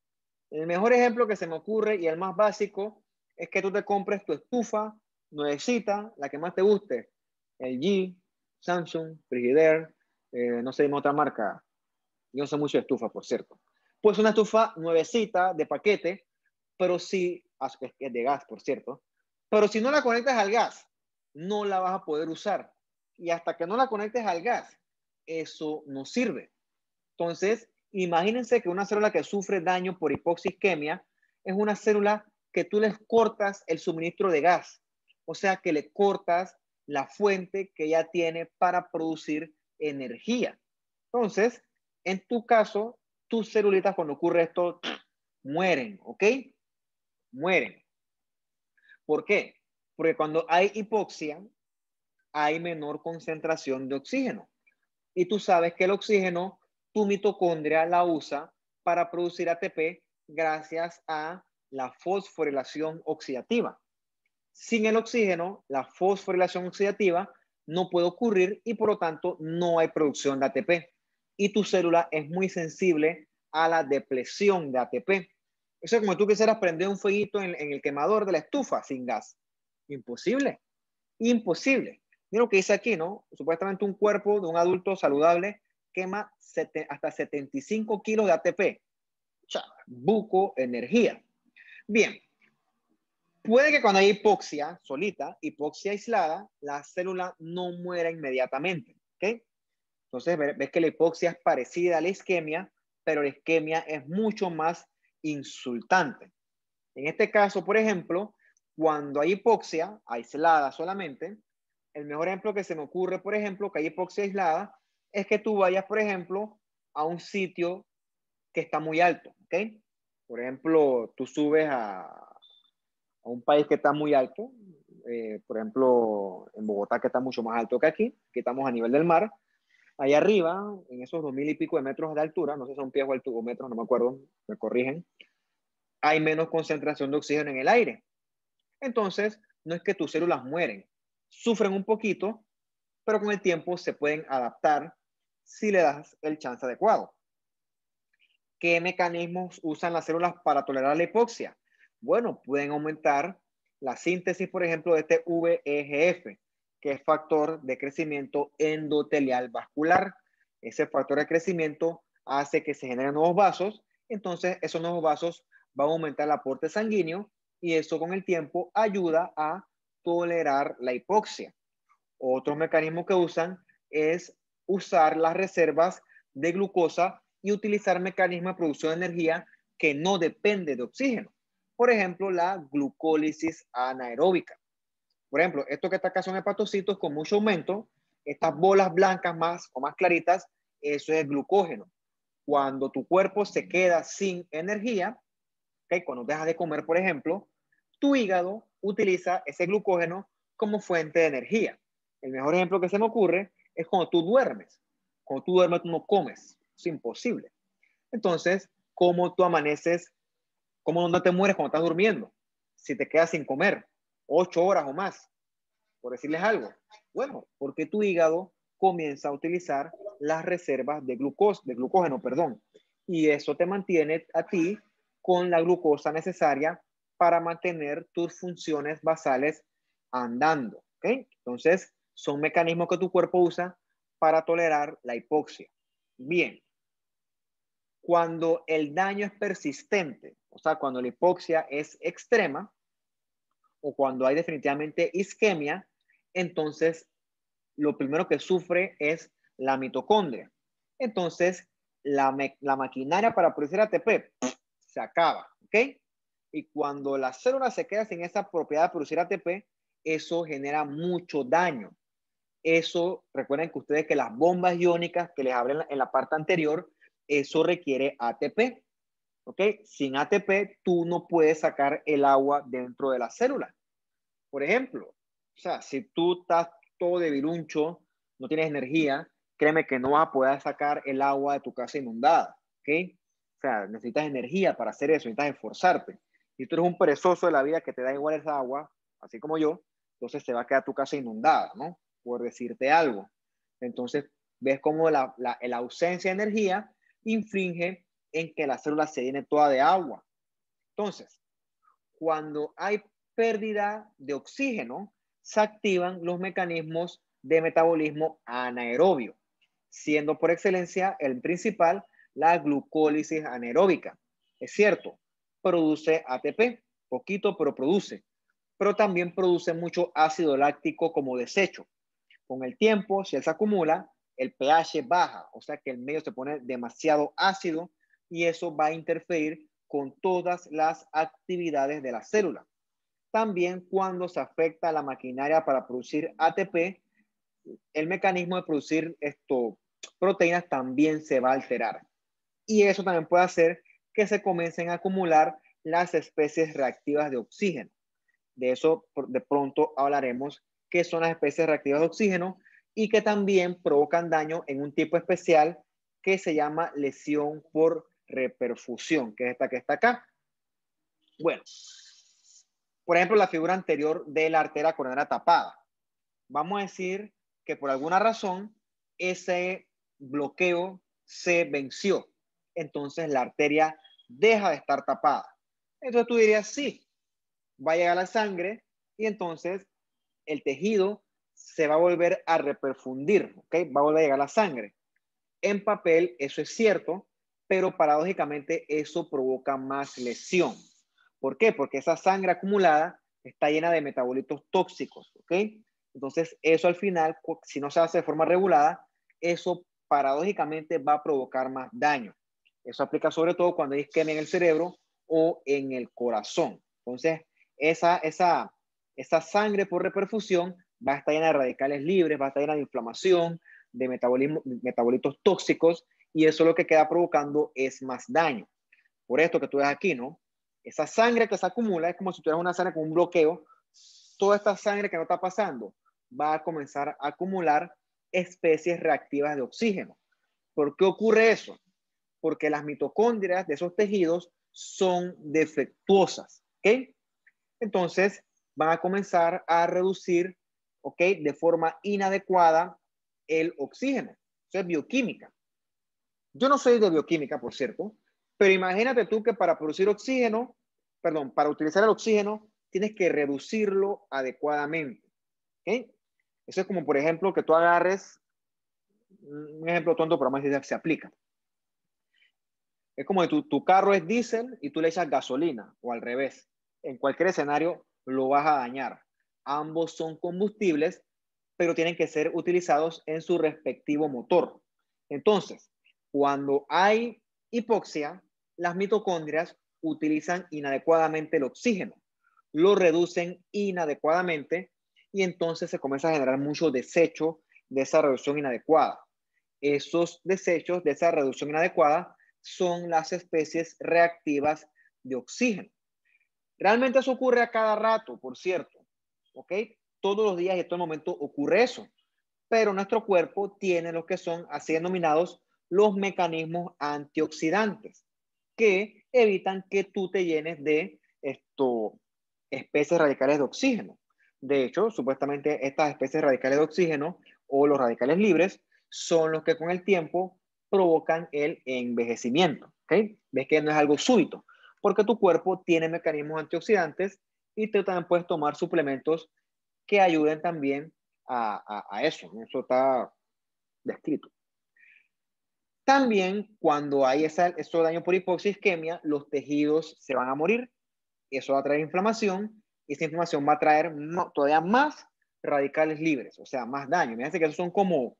El mejor ejemplo que se me ocurre y el más básico es que tú te compres tu estufa nuevecita, la que más te guste, LG, Samsung, Frigidaire, no sé, otra marca. Yo no sé mucho de estufa, por cierto. Pues una estufa nuevecita de paquete, pero si, es de gas, por cierto, pero si no la conectas al gas, no la vas a poder usar. Y hasta que no la conectes al gas, eso no sirve. Entonces, imagínense que una célula que sufre daño por hipoxisquemia es una célula que tú les cortas el suministro de gas, o sea que le cortas la fuente que ella tiene para producir energía. Entonces, en tu caso, tus celulitas cuando ocurre esto, mueren, ¿ok? Mueren. ¿Por qué? Porque cuando hay hipoxia, hay menor concentración de oxígeno. Y tú sabes que el oxígeno, tu mitocondria la usa para producir ATP gracias a la fosforilación oxidativa. Sin el oxígeno, la fosforilación oxidativa no puede ocurrir y por lo tanto no hay producción de ATP. Y tu célula es muy sensible a la depresión de ATP. Eso es como tú quisieras prender un fueguito en el quemador de la estufa sin gas. Imposible. Imposible. Mira lo que dice aquí, ¿no? Supuestamente un cuerpo de un adulto saludable quema hasta 75 kilos de ATP. O sea, buco energía. Bien, puede que cuando hay hipoxia solita, hipoxia aislada, la célula no muera inmediatamente, ¿ok? Entonces ves que la hipoxia es parecida a la isquemia, pero la isquemia es mucho más insultante. En este caso, por ejemplo, cuando hay hipoxia aislada solamente, el mejor ejemplo que se me ocurre, por ejemplo, que hay hipoxia aislada, es que tú vayas, por ejemplo, a un sitio que está muy alto, ¿ok? Por ejemplo, tú subes a un país que está muy alto, por ejemplo, en Bogotá, que está mucho más alto que aquí estamos a nivel del mar, ahí arriba, en esos 2000 y pico de metros de altura, no sé si son pies o metros, no me acuerdo, me corrigen, hay menos concentración de oxígeno en el aire. Entonces, no es que tus células mueren, sufren un poquito, pero con el tiempo se pueden adaptar si le das el chance adecuado. ¿Qué mecanismos usan las células para tolerar la hipoxia? Bueno, pueden aumentar la síntesis, por ejemplo, de este VEGF, que es factor de crecimiento endotelial vascular. Ese factor de crecimiento hace que se generen nuevos vasos, entonces esos nuevos vasos van a aumentar el aporte sanguíneo y eso con el tiempo ayuda a tolerar la hipoxia. Otro mecanismo que usan es usar las reservas de glucosa y utilizar mecanismos de producción de energía que no depende de oxígeno. Por ejemplo, la glucólisis anaeróbica. Por ejemplo, esto que está acá son hepatocitos con mucho aumento. Estas bolas blancas más o más claritas, eso es glucógeno. Cuando tu cuerpo se queda sin energía, ¿okay? Cuando dejas de comer, por ejemplo, tu hígado utiliza ese glucógeno como fuente de energía. El mejor ejemplo que se me ocurre es cuando tú duermes. Cuando tú duermes, tú no comes. Es imposible. Entonces, ¿cómo tú amaneces? ¿Cómo no te mueres cuando estás durmiendo? Si te quedas sin comer 8 horas o más, por decirles algo. Bueno, porque tu hígado comienza a utilizar las reservas de glucógeno, perdón. Y eso te mantiene a ti con la glucosa necesaria para mantener tus funciones basales andando. ¿Okay? Entonces, son mecanismos que tu cuerpo usa para tolerar la hipoxia. Bien, cuando el daño es persistente, o sea, cuando la hipoxia es extrema o cuando hay definitivamente isquemia, entonces lo primero que sufre es la mitocondria. Entonces, la maquinaria para producir ATP se acaba, ¿ok? Y cuando la célula se queda sin esa propiedad de producir ATP, eso genera mucho daño. Eso, recuerden que ustedes que las bombas iónicas que les hablé en la parte anterior, eso requiere ATP, ¿ok? Sin ATP, tú no puedes sacar el agua dentro de la célula. Por ejemplo, o sea, si tú estás todo debiluncho, no tienes energía, créeme que no vas a poder sacar el agua de tu casa inundada, ¿ok? O sea, necesitas energía para hacer eso, necesitas esforzarte. Si tú eres un perezoso de la vida que te da igual esa agua, así como yo, entonces se va a quedar tu casa inundada, ¿no? Por decirte algo. Entonces, ves cómo la ausencia de energía infringe en que la célula se llene toda de agua. Entonces, cuando hay pérdida de oxígeno, se activan los mecanismos de metabolismo anaerobio, siendo por excelencia el principal la glucólisis anaeróbica. Es cierto, produce ATP, poquito, pero produce. Pero también produce mucho ácido láctico como desecho. Con el tiempo, si él se acumula, el pH baja, o sea que el medio se pone demasiado ácido y eso va a interferir con todas las actividades de la célula. También cuando se afecta a la maquinaria para producir ATP, el mecanismo de producir proteínas también se va a alterar. Y eso también puede hacer que se comiencen a acumular las especies reactivas de oxígeno. De eso de pronto hablaremos, qué son las especies reactivas de oxígeno y que también provocan daño en un tipo especial que se llama lesión por reperfusión, que es esta que está acá. Bueno, por ejemplo, la figura anterior de la arteria coronaria tapada. Vamos a decir que por alguna razón ese bloqueo se venció. Entonces la arteria deja de estar tapada. Entonces tú dirías, sí, va a llegar la sangre y entonces el tejido se va a volver a reperfundir, ¿ok? Va a volver a llegar la sangre. En papel eso es cierto, pero paradójicamente eso provoca más lesión. ¿Por qué? Porque esa sangre acumulada está llena de metabolitos tóxicos, ¿ok? Entonces eso al final, si no se hace de forma regulada, eso paradójicamente va a provocar más daño. Eso aplica sobre todo cuando hay isquemia en el cerebro o en el corazón. Entonces, esa sangre por reperfusión va a estar llena de radicales libres, va a estar llena de inflamación, de metabolitos tóxicos, y eso lo que queda provocando es más daño. Por esto que tú ves aquí, ¿no? Esa sangre que se acumula es como si tuvieras una sangre con un bloqueo. Toda esta sangre que no está pasando va a comenzar a acumular especies reactivas de oxígeno. ¿Por qué ocurre eso? Porque las mitocondrias de esos tejidos son defectuosas, ¿ok? Entonces van a comenzar a reducir, ¿ok? De forma inadecuada el oxígeno. Eso es bioquímica. Yo no soy de bioquímica, por cierto, pero imagínate tú que para producir oxígeno, perdón, para utilizar el oxígeno, tienes que reducirlo adecuadamente. ¿Ok? Eso es como, por ejemplo, que tú agarres, un ejemplo tonto, pero más se aplica. Es como que tu carro es diésel y tú le echas gasolina, o al revés. En cualquier escenario lo vas a dañar. Ambos son combustibles, pero tienen que ser utilizados en su respectivo motor. Entonces, cuando hay hipoxia, las mitocondrias utilizan inadecuadamente el oxígeno, lo reducen inadecuadamente y entonces se comienza a generar mucho desecho de esa reducción inadecuada. Esos desechos de esa reducción inadecuada son las especies reactivas de oxígeno. Realmente eso ocurre a cada rato, por cierto, ¿ok? Todos los días y en todo momento ocurre eso, pero nuestro cuerpo tiene lo que son así denominados los mecanismos antioxidantes que evitan que tú te llenes de especies radicales de oxígeno. De hecho, supuestamente estas especies radicales de oxígeno o los radicales libres son los que con el tiempo provocan el envejecimiento. ¿Okay? Ves que no es algo súbito, porque tu cuerpo tiene mecanismos antioxidantes y tú también puedes tomar suplementos que ayuden también a eso. Eso está descrito. También cuando hay ese daño por hipoxia isquemia, los tejidos se van a morir. Eso va a traer inflamación y esa inflamación va a traer todavía más radicales libres, o sea, más daño. Fíjense que esos son como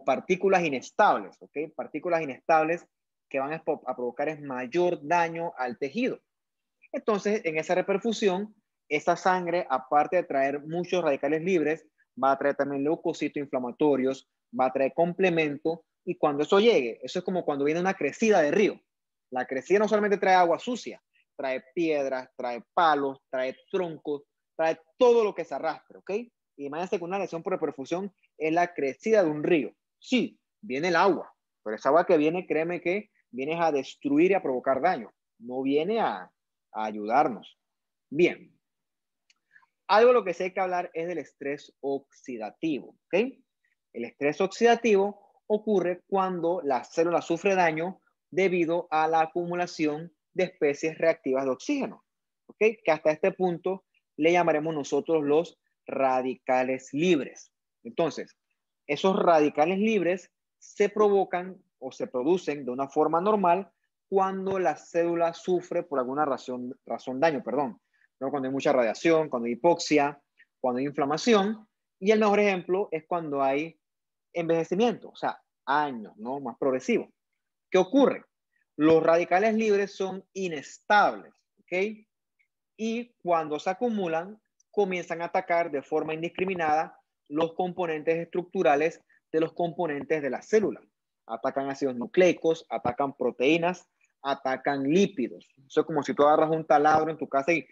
partículas inestables, ¿ok? Partículas inestables que van a provocar es mayor daño al tejido. Entonces, en esa reperfusión, esa sangre, aparte de traer muchos radicales libres, va a traer también leucocitos inflamatorios, va a traer complemento, y cuando eso llegue, eso es como cuando viene una crecida de río. La crecida no solamente trae agua sucia, trae piedras, trae palos, trae troncos, trae todo lo que se arrastre, ¿ok? Y imagínense que una lesión por reperfusión es la crecida de un río. Sí, viene el agua, pero esa agua que viene, créeme que viene a destruir y a provocar daño, no viene a ayudarnos. Bien, algo lo que sí hay que hablar es del estrés oxidativo, ¿ok? El estrés oxidativo ocurre cuando la célula sufre daño debido a la acumulación de especies reactivas de oxígeno, ¿ok? Que hasta este punto le llamaremos nosotros los radicales libres. Entonces, esos radicales libres se provocan o se producen de una forma normal cuando la célula sufre por alguna razón daño, perdón. ¿No? Cuando hay mucha radiación, cuando hay hipoxia, cuando hay inflamación. Y el mejor ejemplo es cuando hay envejecimiento, o sea, años, ¿no? Más progresivo. ¿Qué ocurre? Los radicales libres son inestables, ¿ok? Y cuando se acumulan, comienzan a atacar de forma indiscriminada los componentes estructurales de los componentes de la célula. Atacan ácidos nucleicos, atacan proteínas, atacan lípidos. Eso es como si tú agarras un taladro en tu casa y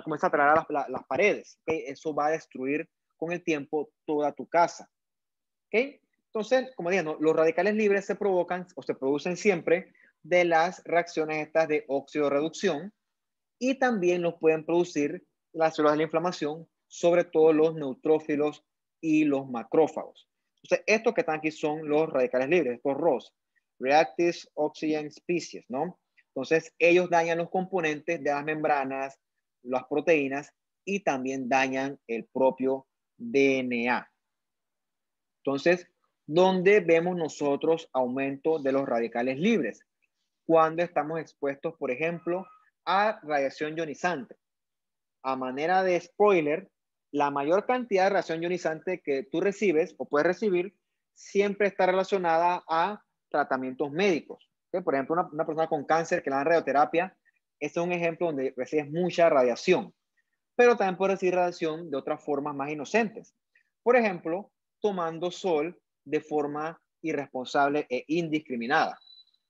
comienza a taladrar las paredes. ¿Okay? Eso va a destruir con el tiempo toda tu casa. ¿Okay? Entonces, como dije, ¿no? Los radicales libres se provocan o se producen siempre de las reacciones estas de óxido-reducción, y también los pueden producir las células de la inflamación, sobre todo los neutrófilos y los macrófagos. Entonces, estos que están aquí son los radicales libres, estos ROS, Reactive Oxygen Species, ¿no? Entonces, ellos dañan los componentes de las membranas, las proteínas, y también dañan el propio DNA. Entonces, ¿dónde vemos nosotros aumento de los radicales libres? Cuando estamos expuestos, por ejemplo, a radiación ionizante. A manera de spoiler, la mayor cantidad de radiación ionizante que tú recibes o puedes recibir siempre está relacionada a tratamientos médicos. ¿Okay? Por ejemplo, una persona con cáncer que le dan radioterapia, este es un ejemplo donde recibes mucha radiación, pero también puedes recibir radiación de otras formas más inocentes. Por ejemplo, tomando sol de forma irresponsable e indiscriminada.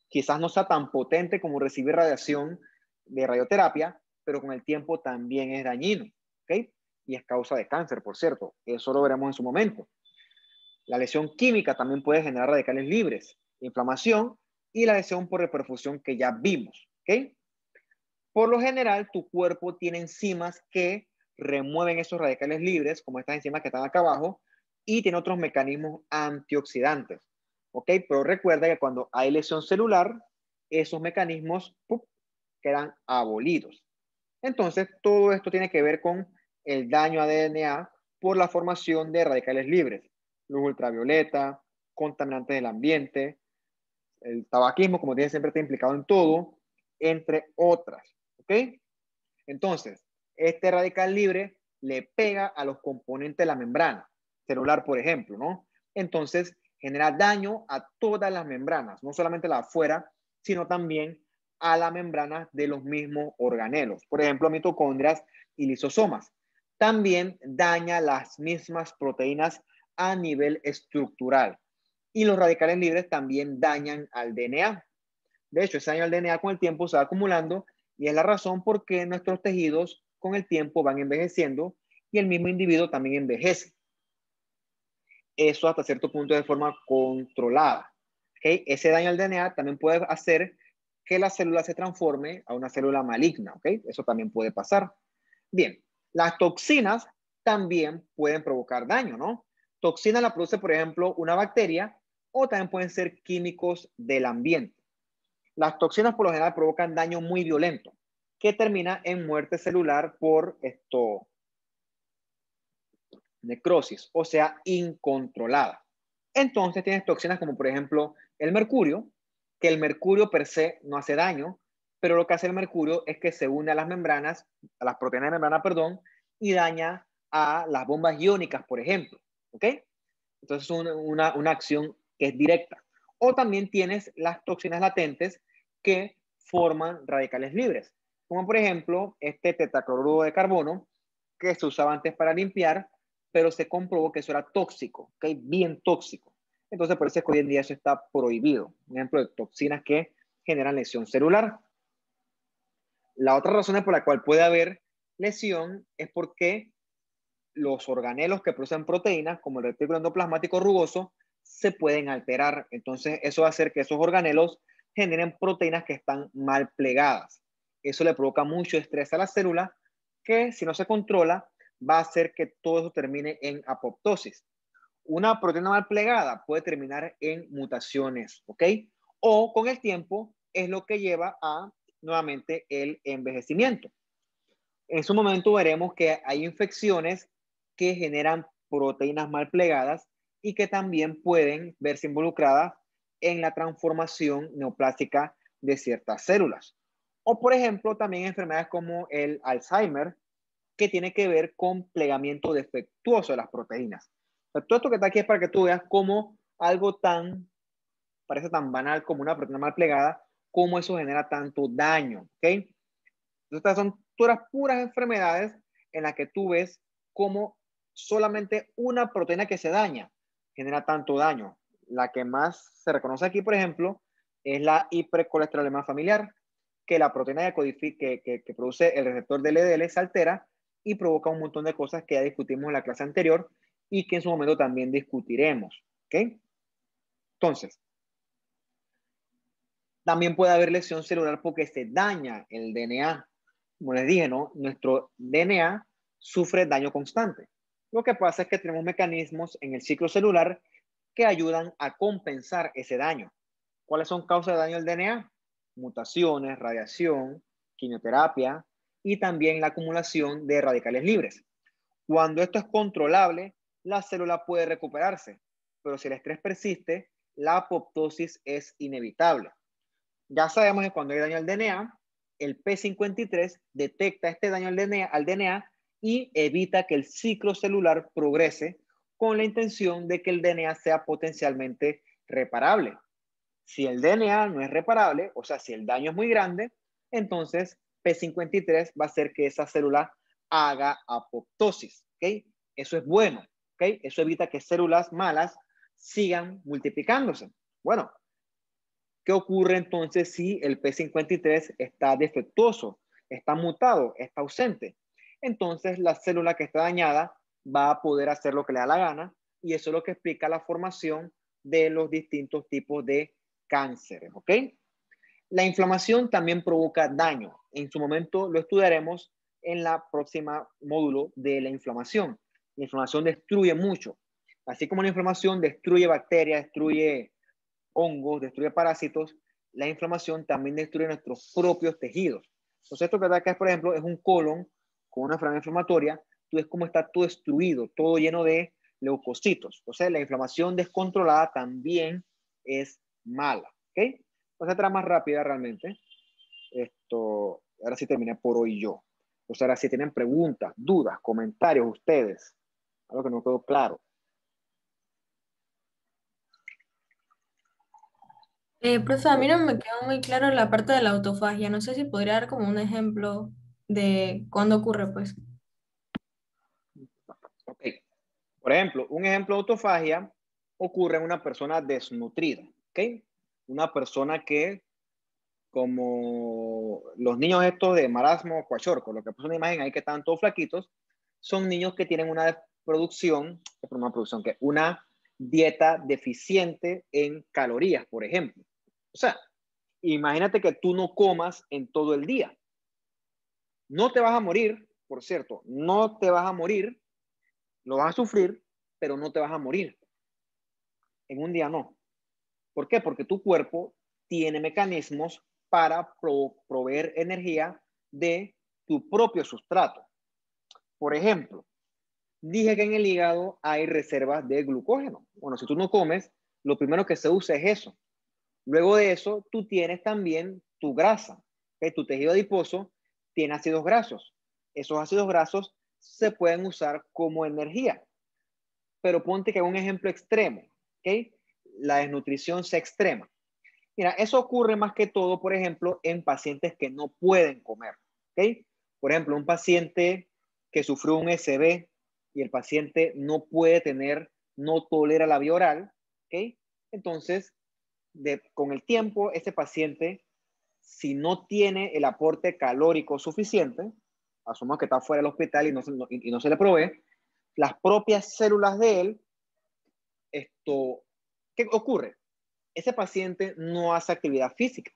Quizás no sea tan potente como recibir radiación de radioterapia, pero con el tiempo también es dañino, ¿ok? Y es causa de cáncer, por cierto. Eso lo veremos en su momento. La lesión química también puede generar radicales libres, inflamación y la lesión por reperfusión que ya vimos, ¿ok? Por lo general, tu cuerpo tiene enzimas que remueven esos radicales libres, como estas enzimas que están acá abajo, y tiene otros mecanismos antioxidantes. ¿Ok? Pero recuerda que cuando hay lesión celular, esos mecanismos quedan abolidos. Entonces, todo esto tiene que ver con el daño a DNA por la formación de radicales libres, luz ultravioleta, contaminantes del ambiente, el tabaquismo, como tiene siempre está implicado en todo, entre otras. ¿Ok? Entonces, este radical libre le pega a los componentes de la membrana celular, por ejemplo, ¿no? Entonces, genera daño a todas las membranas, no solamente la afuera, sino también a las membranas de los mismos organelos, por ejemplo, mitocondrias y lisosomas. También daña las mismas proteínas a nivel estructural. Y los radicales libres también dañan al DNA. De hecho, ese daño al DNA con el tiempo se va acumulando y es la razón por qué nuestros tejidos con el tiempo van envejeciendo y el mismo individuo también envejece. Eso hasta cierto punto de forma controlada. ¿Okay? Ese daño al DNA también puede hacer que la célula se transforme a una célula maligna. ¿Okay? Eso también puede pasar. Bien, las toxinas también pueden provocar daño, ¿no? Toxina la produce, por ejemplo, una bacteria o también pueden ser químicos del ambiente. Las toxinas por lo general provocan daño muy violento que termina en muerte celular por necrosis, o sea, incontrolada. Entonces tienes toxinas como por ejemplo el mercurio, que el mercurio per se no hace daño, pero lo que hace el mercurio es que se une a las membranas, a las proteínas de membrana, perdón, y daña a las bombas iónicas, por ejemplo. ¿Ok? Entonces es una acción que es directa. O también tienes las toxinas latentes que forman radicales libres, como por ejemplo este tetacloruro de carbono que se usaba antes para limpiar, pero se comprobó que eso era tóxico, ¿okay? Bien tóxico. Entonces por eso es que hoy en día eso está prohibido. Un ejemplo de toxinas que generan lesión celular. La otra razón por la cual puede haber lesión es porque los organelos que producen proteínas, como el retículo endoplasmático rugoso, se pueden alterar. Entonces, eso va a hacer que esos organelos generen proteínas que están mal plegadas. Eso le provoca mucho estrés a la célula, que si no se controla, va a hacer que todo eso termine en apoptosis. Una proteína mal plegada puede terminar en mutaciones, ¿ok? O con el tiempo es lo que lleva a nuevamente el envejecimiento. En su momento veremos que hay infecciones que generan proteínas mal plegadas y que también pueden verse involucradas en la transformación neoplástica de ciertas células. O, por ejemplo, también enfermedades como el Alzheimer, que tiene que ver con plegamiento defectuoso de las proteínas. O sea, todo esto que está aquí es para que tú veas cómo algo parece tan banal como una proteína mal plegada, cómo eso genera tanto daño, ¿ok? Entonces, estas son todas puras enfermedades en las que tú ves cómo solamente una proteína que se daña genera tanto daño. La que más se reconoce aquí, por ejemplo, es la hipercolesterolemia familiar, que la proteína que produce el receptor del LDL se altera y provoca un montón de cosas que ya discutimos en la clase anterior y que en su momento también discutiremos, ¿ok? Entonces, también puede haber lesión celular porque se daña el DNA. Como les dije, ¿no? Nuestro DNA sufre daño constante. Lo que pasa es que tenemos mecanismos en el ciclo celular que ayudan a compensar ese daño. ¿Cuáles son causas de daño del DNA? Mutaciones, radiación, quimioterapia y también la acumulación de radicales libres. Cuando esto es controlable, la célula puede recuperarse, pero si el estrés persiste, la apoptosis es inevitable. Ya sabemos que cuando hay daño al DNA, el P53 detecta este daño al DNA y evita que el ciclo celular progrese con la intención de que el DNA sea potencialmente reparable. Si el DNA no es reparable, o sea, si el daño es muy grande, entonces P53 va a hacer que esa célula haga apoptosis, ¿ok? Eso es bueno, ¿ok? Eso evita que células malas sigan multiplicándose. Bueno, ¿qué ocurre entonces si el P53 está defectuoso, está mutado, está ausente? Entonces la célula que está dañada va a poder hacer lo que le da la gana y eso es lo que explica la formación de los distintos tipos de cánceres, ¿ok? La inflamación también provoca daño. En su momento lo estudiaremos en la próxima módulo de la inflamación. La inflamación destruye mucho. Así como la inflamación destruye bacterias, destruye hongos, destruye parásitos, la inflamación también destruye nuestros propios tejidos. Entonces, esto que está acá, por ejemplo, es un colon con una enfermedad inflamatoria. Tú ves cómo está todo destruido, todo lleno de leucocitos. Entonces, la inflamación descontrolada también es mala. ¿Ok? Entonces, otra más rápida realmente. Ahora sí terminé por hoy yo. Entonces, ahora si tienen preguntas, dudas, comentarios ustedes, algo que no quedó claro. Profe, a mí no me quedó muy claro la parte de la autofagia. No sé si podría dar como un ejemplo de cuándo ocurre, pues. Ok. Por ejemplo, un ejemplo de autofagia ocurre en una persona desnutrida, ¿ok? Una persona que, como los niños estos de marasmo o cuachorco, lo que puso una imagen ahí que están todos flaquitos, son niños que tienen una dieta deficiente en calorías, por ejemplo. O sea, imagínate que tú no comas en todo el día. No te vas a morir, por cierto, no te vas a morir, lo vas a sufrir, pero no te vas a morir. En un día no. ¿Por qué? Porque tu cuerpo tiene mecanismos para proveer energía de tu propio sustrato. Por ejemplo, dije que en el hígado hay reservas de glucógeno. Bueno, si tú no comes, lo primero que se usa es eso. Luego de eso, tú tienes también tu grasa. ¿Okay? Tu tejido adiposo tiene ácidos grasos. Esos ácidos grasos se pueden usar como energía. Pero ponte que un ejemplo extremo, ¿ok? La desnutrición sea extrema. Mira, eso ocurre más que todo, por ejemplo, en pacientes que no pueden comer, ¿ok? Por ejemplo, un paciente que sufrió un SB y el paciente no tolera la vía oral, ¿ok? Entonces, con el tiempo, ese paciente, si no tiene el aporte calórico suficiente, asumamos que está fuera del hospital y no se le provee, las propias células de él, ¿qué ocurre? Ese paciente no hace actividad física.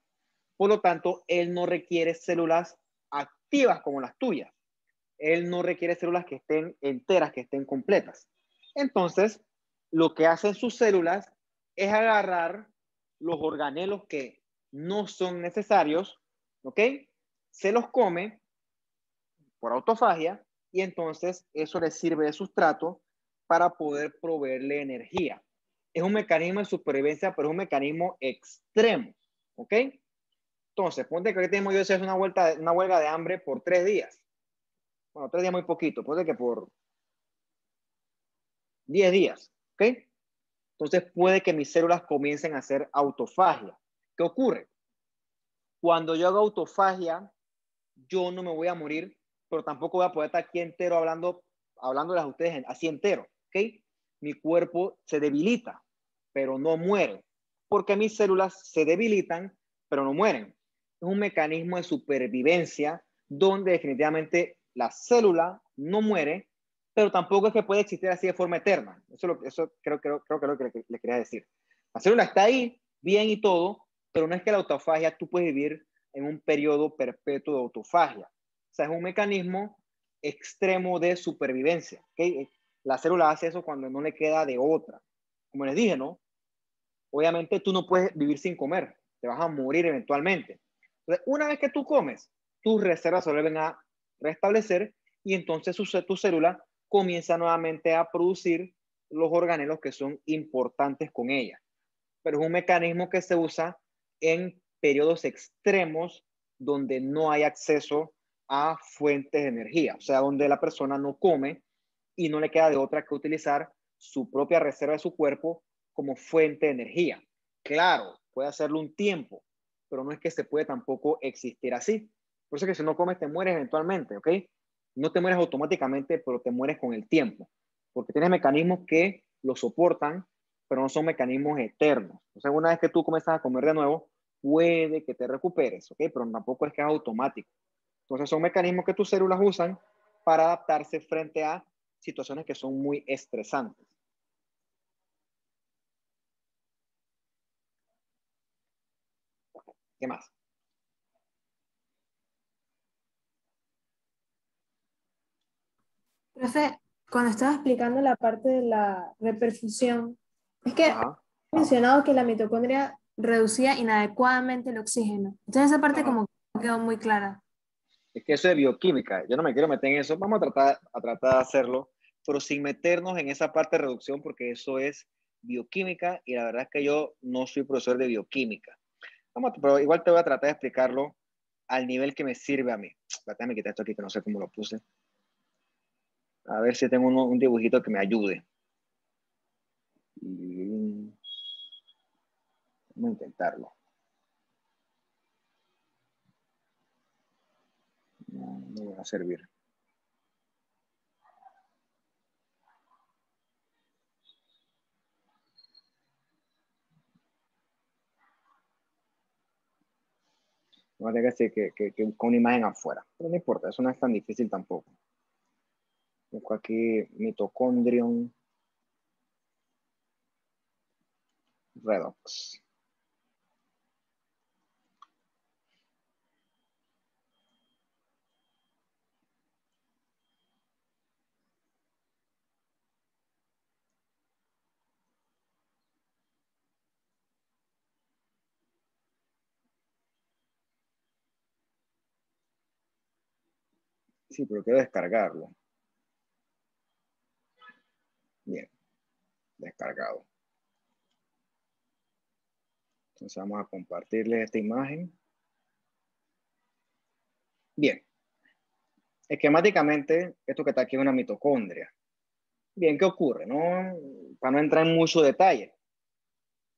Por lo tanto, él no requiere células activas como las tuyas. Él no requiere células que estén enteras, que estén completas. Entonces, lo que hacen sus células es agarrar los organelos que no son necesarios, ¿ok? Se los come por autofagia y entonces eso le sirve de sustrato para poder proveerle energía. Es un mecanismo de supervivencia, pero es un mecanismo extremo, ¿ok? Entonces, ponte que ahorita mismo yo hice una huelga de hambre por 3 días. Bueno, 3 días muy poquito, ponte que por 10 días, ¿ok? Entonces puede que mis células comiencen a hacer autofagia. ¿Qué ocurre? Cuando yo hago autofagia, yo no me voy a morir, pero tampoco voy a poder estar aquí entero hablándoles a ustedes así entero, ¿ok? Mi cuerpo se debilita, pero no muere, porque mis células se debilitan, pero no mueren. Es un mecanismo de supervivencia donde definitivamente la célula no muere, pero tampoco es que puede existir así de forma eterna. Eso creo que es lo que le quería decir. La célula está ahí, bien y todo, pero no es que la autofagia tú puedes vivir en un periodo perpetuo de autofagia. O sea, es un mecanismo extremo de supervivencia. ¿Okay? La célula hace eso cuando no le queda de otra. Como les dije, ¿no? Obviamente tú no puedes vivir sin comer, te vas a morir eventualmente. Entonces, una vez que tú comes, tus reservas se vuelven a restablecer y entonces tu célula comienza nuevamente a producir los organelos que son importantes con ella. Pero es un mecanismo que se usa en periodos extremos donde no hay acceso a fuentes de energía, o sea, donde la persona no come y no le queda de otra que utilizar su propia reserva de su cuerpo como fuente de energía. Claro, puede hacerlo un tiempo, pero no es que se puede tampoco existir así. Por eso es que si no comes te mueres eventualmente, ¿ok? No te mueres automáticamente, pero te mueres con el tiempo, porque tienes mecanismos que lo soportan, pero no son mecanismos eternos. O sea, una vez que tú comienzas a comer de nuevo, puede que te recuperes, ¿ok? Pero tampoco es que es automático. Entonces son mecanismos que tus células usan para adaptarse frente a situaciones que son muy estresantes. ¿Qué más? Profe, cuando estaba explicando la parte de la reperfusión, es que Ajá, he mencionado que la mitocondria reducía inadecuadamente el oxígeno. Entonces esa parte ajá. como que no quedó muy clara. Es que eso es bioquímica. Yo no me quiero meter en eso. Vamos a tratar de hacerlo, pero sin meternos en esa parte de reducción, porque eso es bioquímica y la verdad es que yo no soy profesor de bioquímica. Pero igual te voy a tratar de explicarlo al nivel que me sirve a mí. Déjame quitar esto aquí que no sé cómo lo puse. A ver si tengo un dibujito que me ayude. Y vamos a intentarlo. No, no va a servir. No va a tener que decir que buscar una imagen afuera. Pero no importa, eso no es tan difícil tampoco. Busco aquí mitocondrion redox. Sí, pero quiero descargarlo. Bien, descargado. Entonces vamos a compartirles esta imagen. Bien, esquemáticamente, esto que está aquí es una mitocondria. Bien, ¿qué ocurre? No, para no entrar en mucho detalle.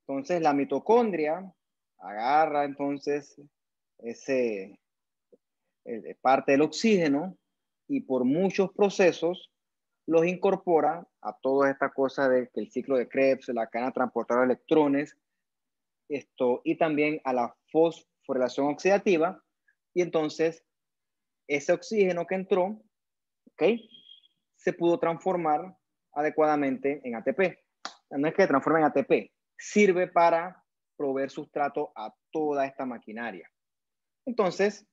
Entonces, la mitocondria agarra entonces ese parte del oxígeno y por muchos procesos los incorpora a toda esta cosa de que el ciclo de Krebs, la cadena transportadora de electrones, y también a la fosforilación oxidativa, y entonces ese oxígeno que entró, ¿ok? Se pudo transformar adecuadamente en ATP. No es que se transforme en ATP, sirve para proveer sustrato a toda esta maquinaria. Entonces,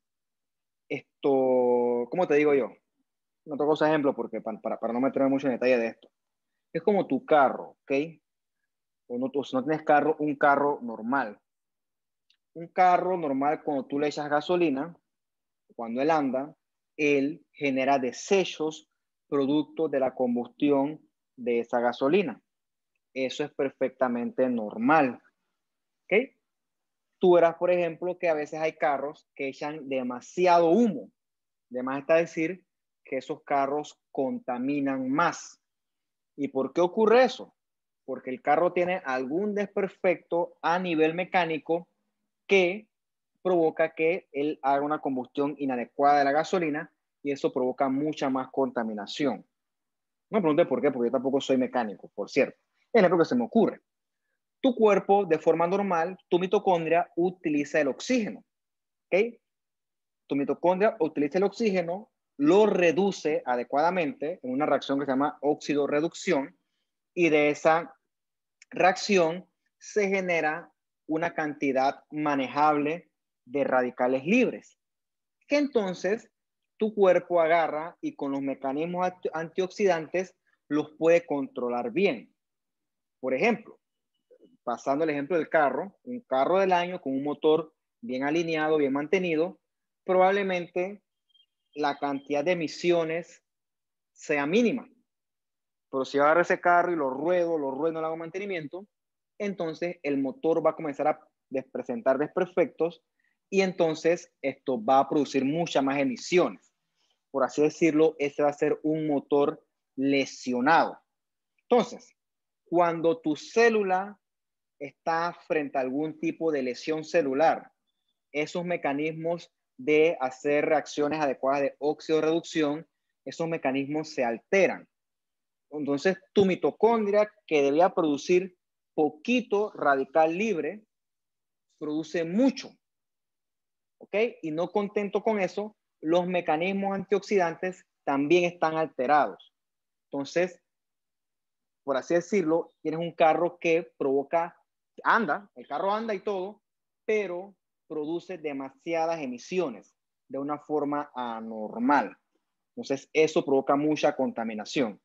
¿cómo te digo yo? No tengo ese ejemplo porque para no meterme mucho en detalle de esto. Es como tu carro, ¿ok? O si no tienes carro, un carro normal. Un carro normal, cuando tú le echas gasolina, cuando él anda, él genera desechos producto de la combustión de esa gasolina. eso es perfectamente normal. ¿Ok? Tú verás, por ejemplo, que a veces hay carros que echan demasiado humo. Además está decir que esos carros contaminan más. ¿Y por qué ocurre eso? Porque el carro tiene algún desperfecto a nivel mecánico que provoca que él haga una combustión inadecuada de la gasolina y eso provoca mucha más contaminación. No me pregunte por qué, porque yo tampoco soy mecánico, por cierto. Es lo que se me ocurre. Tu cuerpo, de forma normal, tu mitocondria utiliza el oxígeno. ¿Ok? Tu mitocondria utiliza el oxígeno, lo reduce adecuadamente en una reacción que se llama oxidorreducción y de esa reacción se genera una cantidad manejable de radicales libres, que entonces tu cuerpo agarra y con los mecanismos antioxidantes los puede controlar bien. Por ejemplo, pasando el ejemplo del carro, un carro del año con un motor bien alineado, bien mantenido, probablemente la cantidad de emisiones sea mínima. Pero si agarro ese carro y lo ruedo, no le hago mantenimiento, entonces el motor va a comenzar a presentar desperfectos y entonces esto va a producir muchas más emisiones. Por así decirlo, ese va a ser un motor lesionado. Entonces, cuando tu célula está frente a algún tipo de lesión celular, esos mecanismos de hacer reacciones adecuadas de oxidorreducción, esos mecanismos se alteran. Entonces, tu mitocondria, que debía producir poquito radical libre, produce mucho. ¿Ok? Y no contento con eso, los mecanismos antioxidantes también están alterados. Entonces, por así decirlo, tienes un carro que provoca, el carro anda y todo, pero produce demasiadas emisiones de una forma anormal. Entonces, eso provoca mucha contaminación.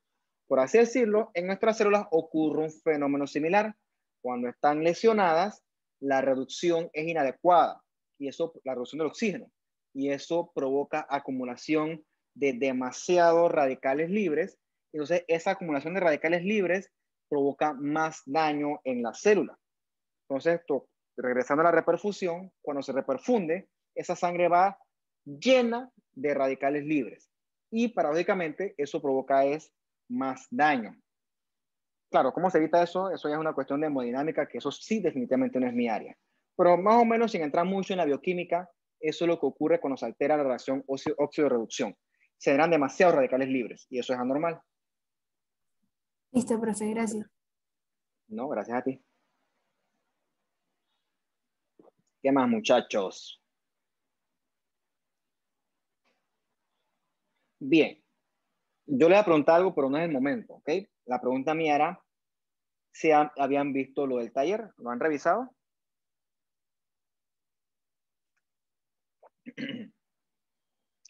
Por así decirlo, en nuestras células ocurre un fenómeno similar. Cuando están lesionadas, la reducción es inadecuada y eso, la reducción del oxígeno, y eso provoca acumulación de demasiados radicales libres. Entonces, esa acumulación de radicales libres provoca más daño en la célula. Entonces, regresando a la reperfusión, cuando se reperfunde, esa sangre va llena de radicales libres. Y paradójicamente, eso provoca más daño. Claro, ¿cómo se evita eso? Eso ya es una cuestión de hemodinámica, que eso sí definitivamente no es mi área. Pero más o menos, sin entrar mucho en la bioquímica, eso es lo que ocurre cuando se altera la reacción óxido-reducción. Se generan demasiados radicales libres y eso es anormal. Listo, profe, gracias. No, gracias a ti. ¿Qué más, muchachos? Bien, yo le voy a preguntar algo, pero no es el momento, ¿ok? La pregunta mía era si habían visto lo del taller, ¿lo han revisado?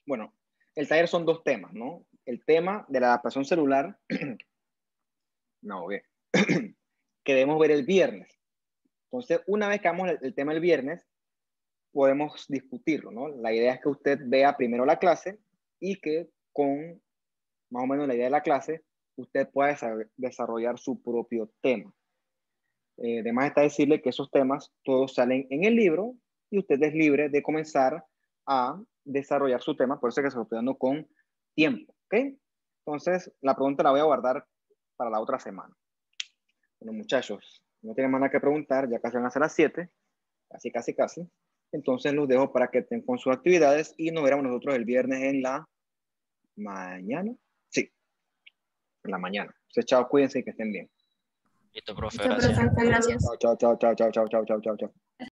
Bueno, el taller son dos temas, ¿no? El tema de la adaptación celular, no, bien, que debemos ver el viernes. Entonces, una vez que hagamos el tema el viernes, podemos discutirlo, ¿no? La idea es que usted vea primero la clase y que con más o menos la idea de la clase, usted pueda desarrollar su propio tema. Además está decirle que esos temas todos salen en el libro y usted es libre de comenzar a desarrollar su tema, por eso es que se lo estoy dando con tiempo, ¿ok? Entonces, la pregunta la voy a guardar para la otra semana. Bueno, muchachos, no tienen más nada que preguntar, ya casi van a ser las 7, casi. Entonces los dejo para que estén con sus actividades y nos veremos nosotros el viernes en la mañana. Sí, en la mañana. Entonces, chao, cuídense y que estén bien. Listo, profe, Listo, gracias. profe, gracias. Chao, chao, chao, chao, chao, chao, chao, chao, chao, chao.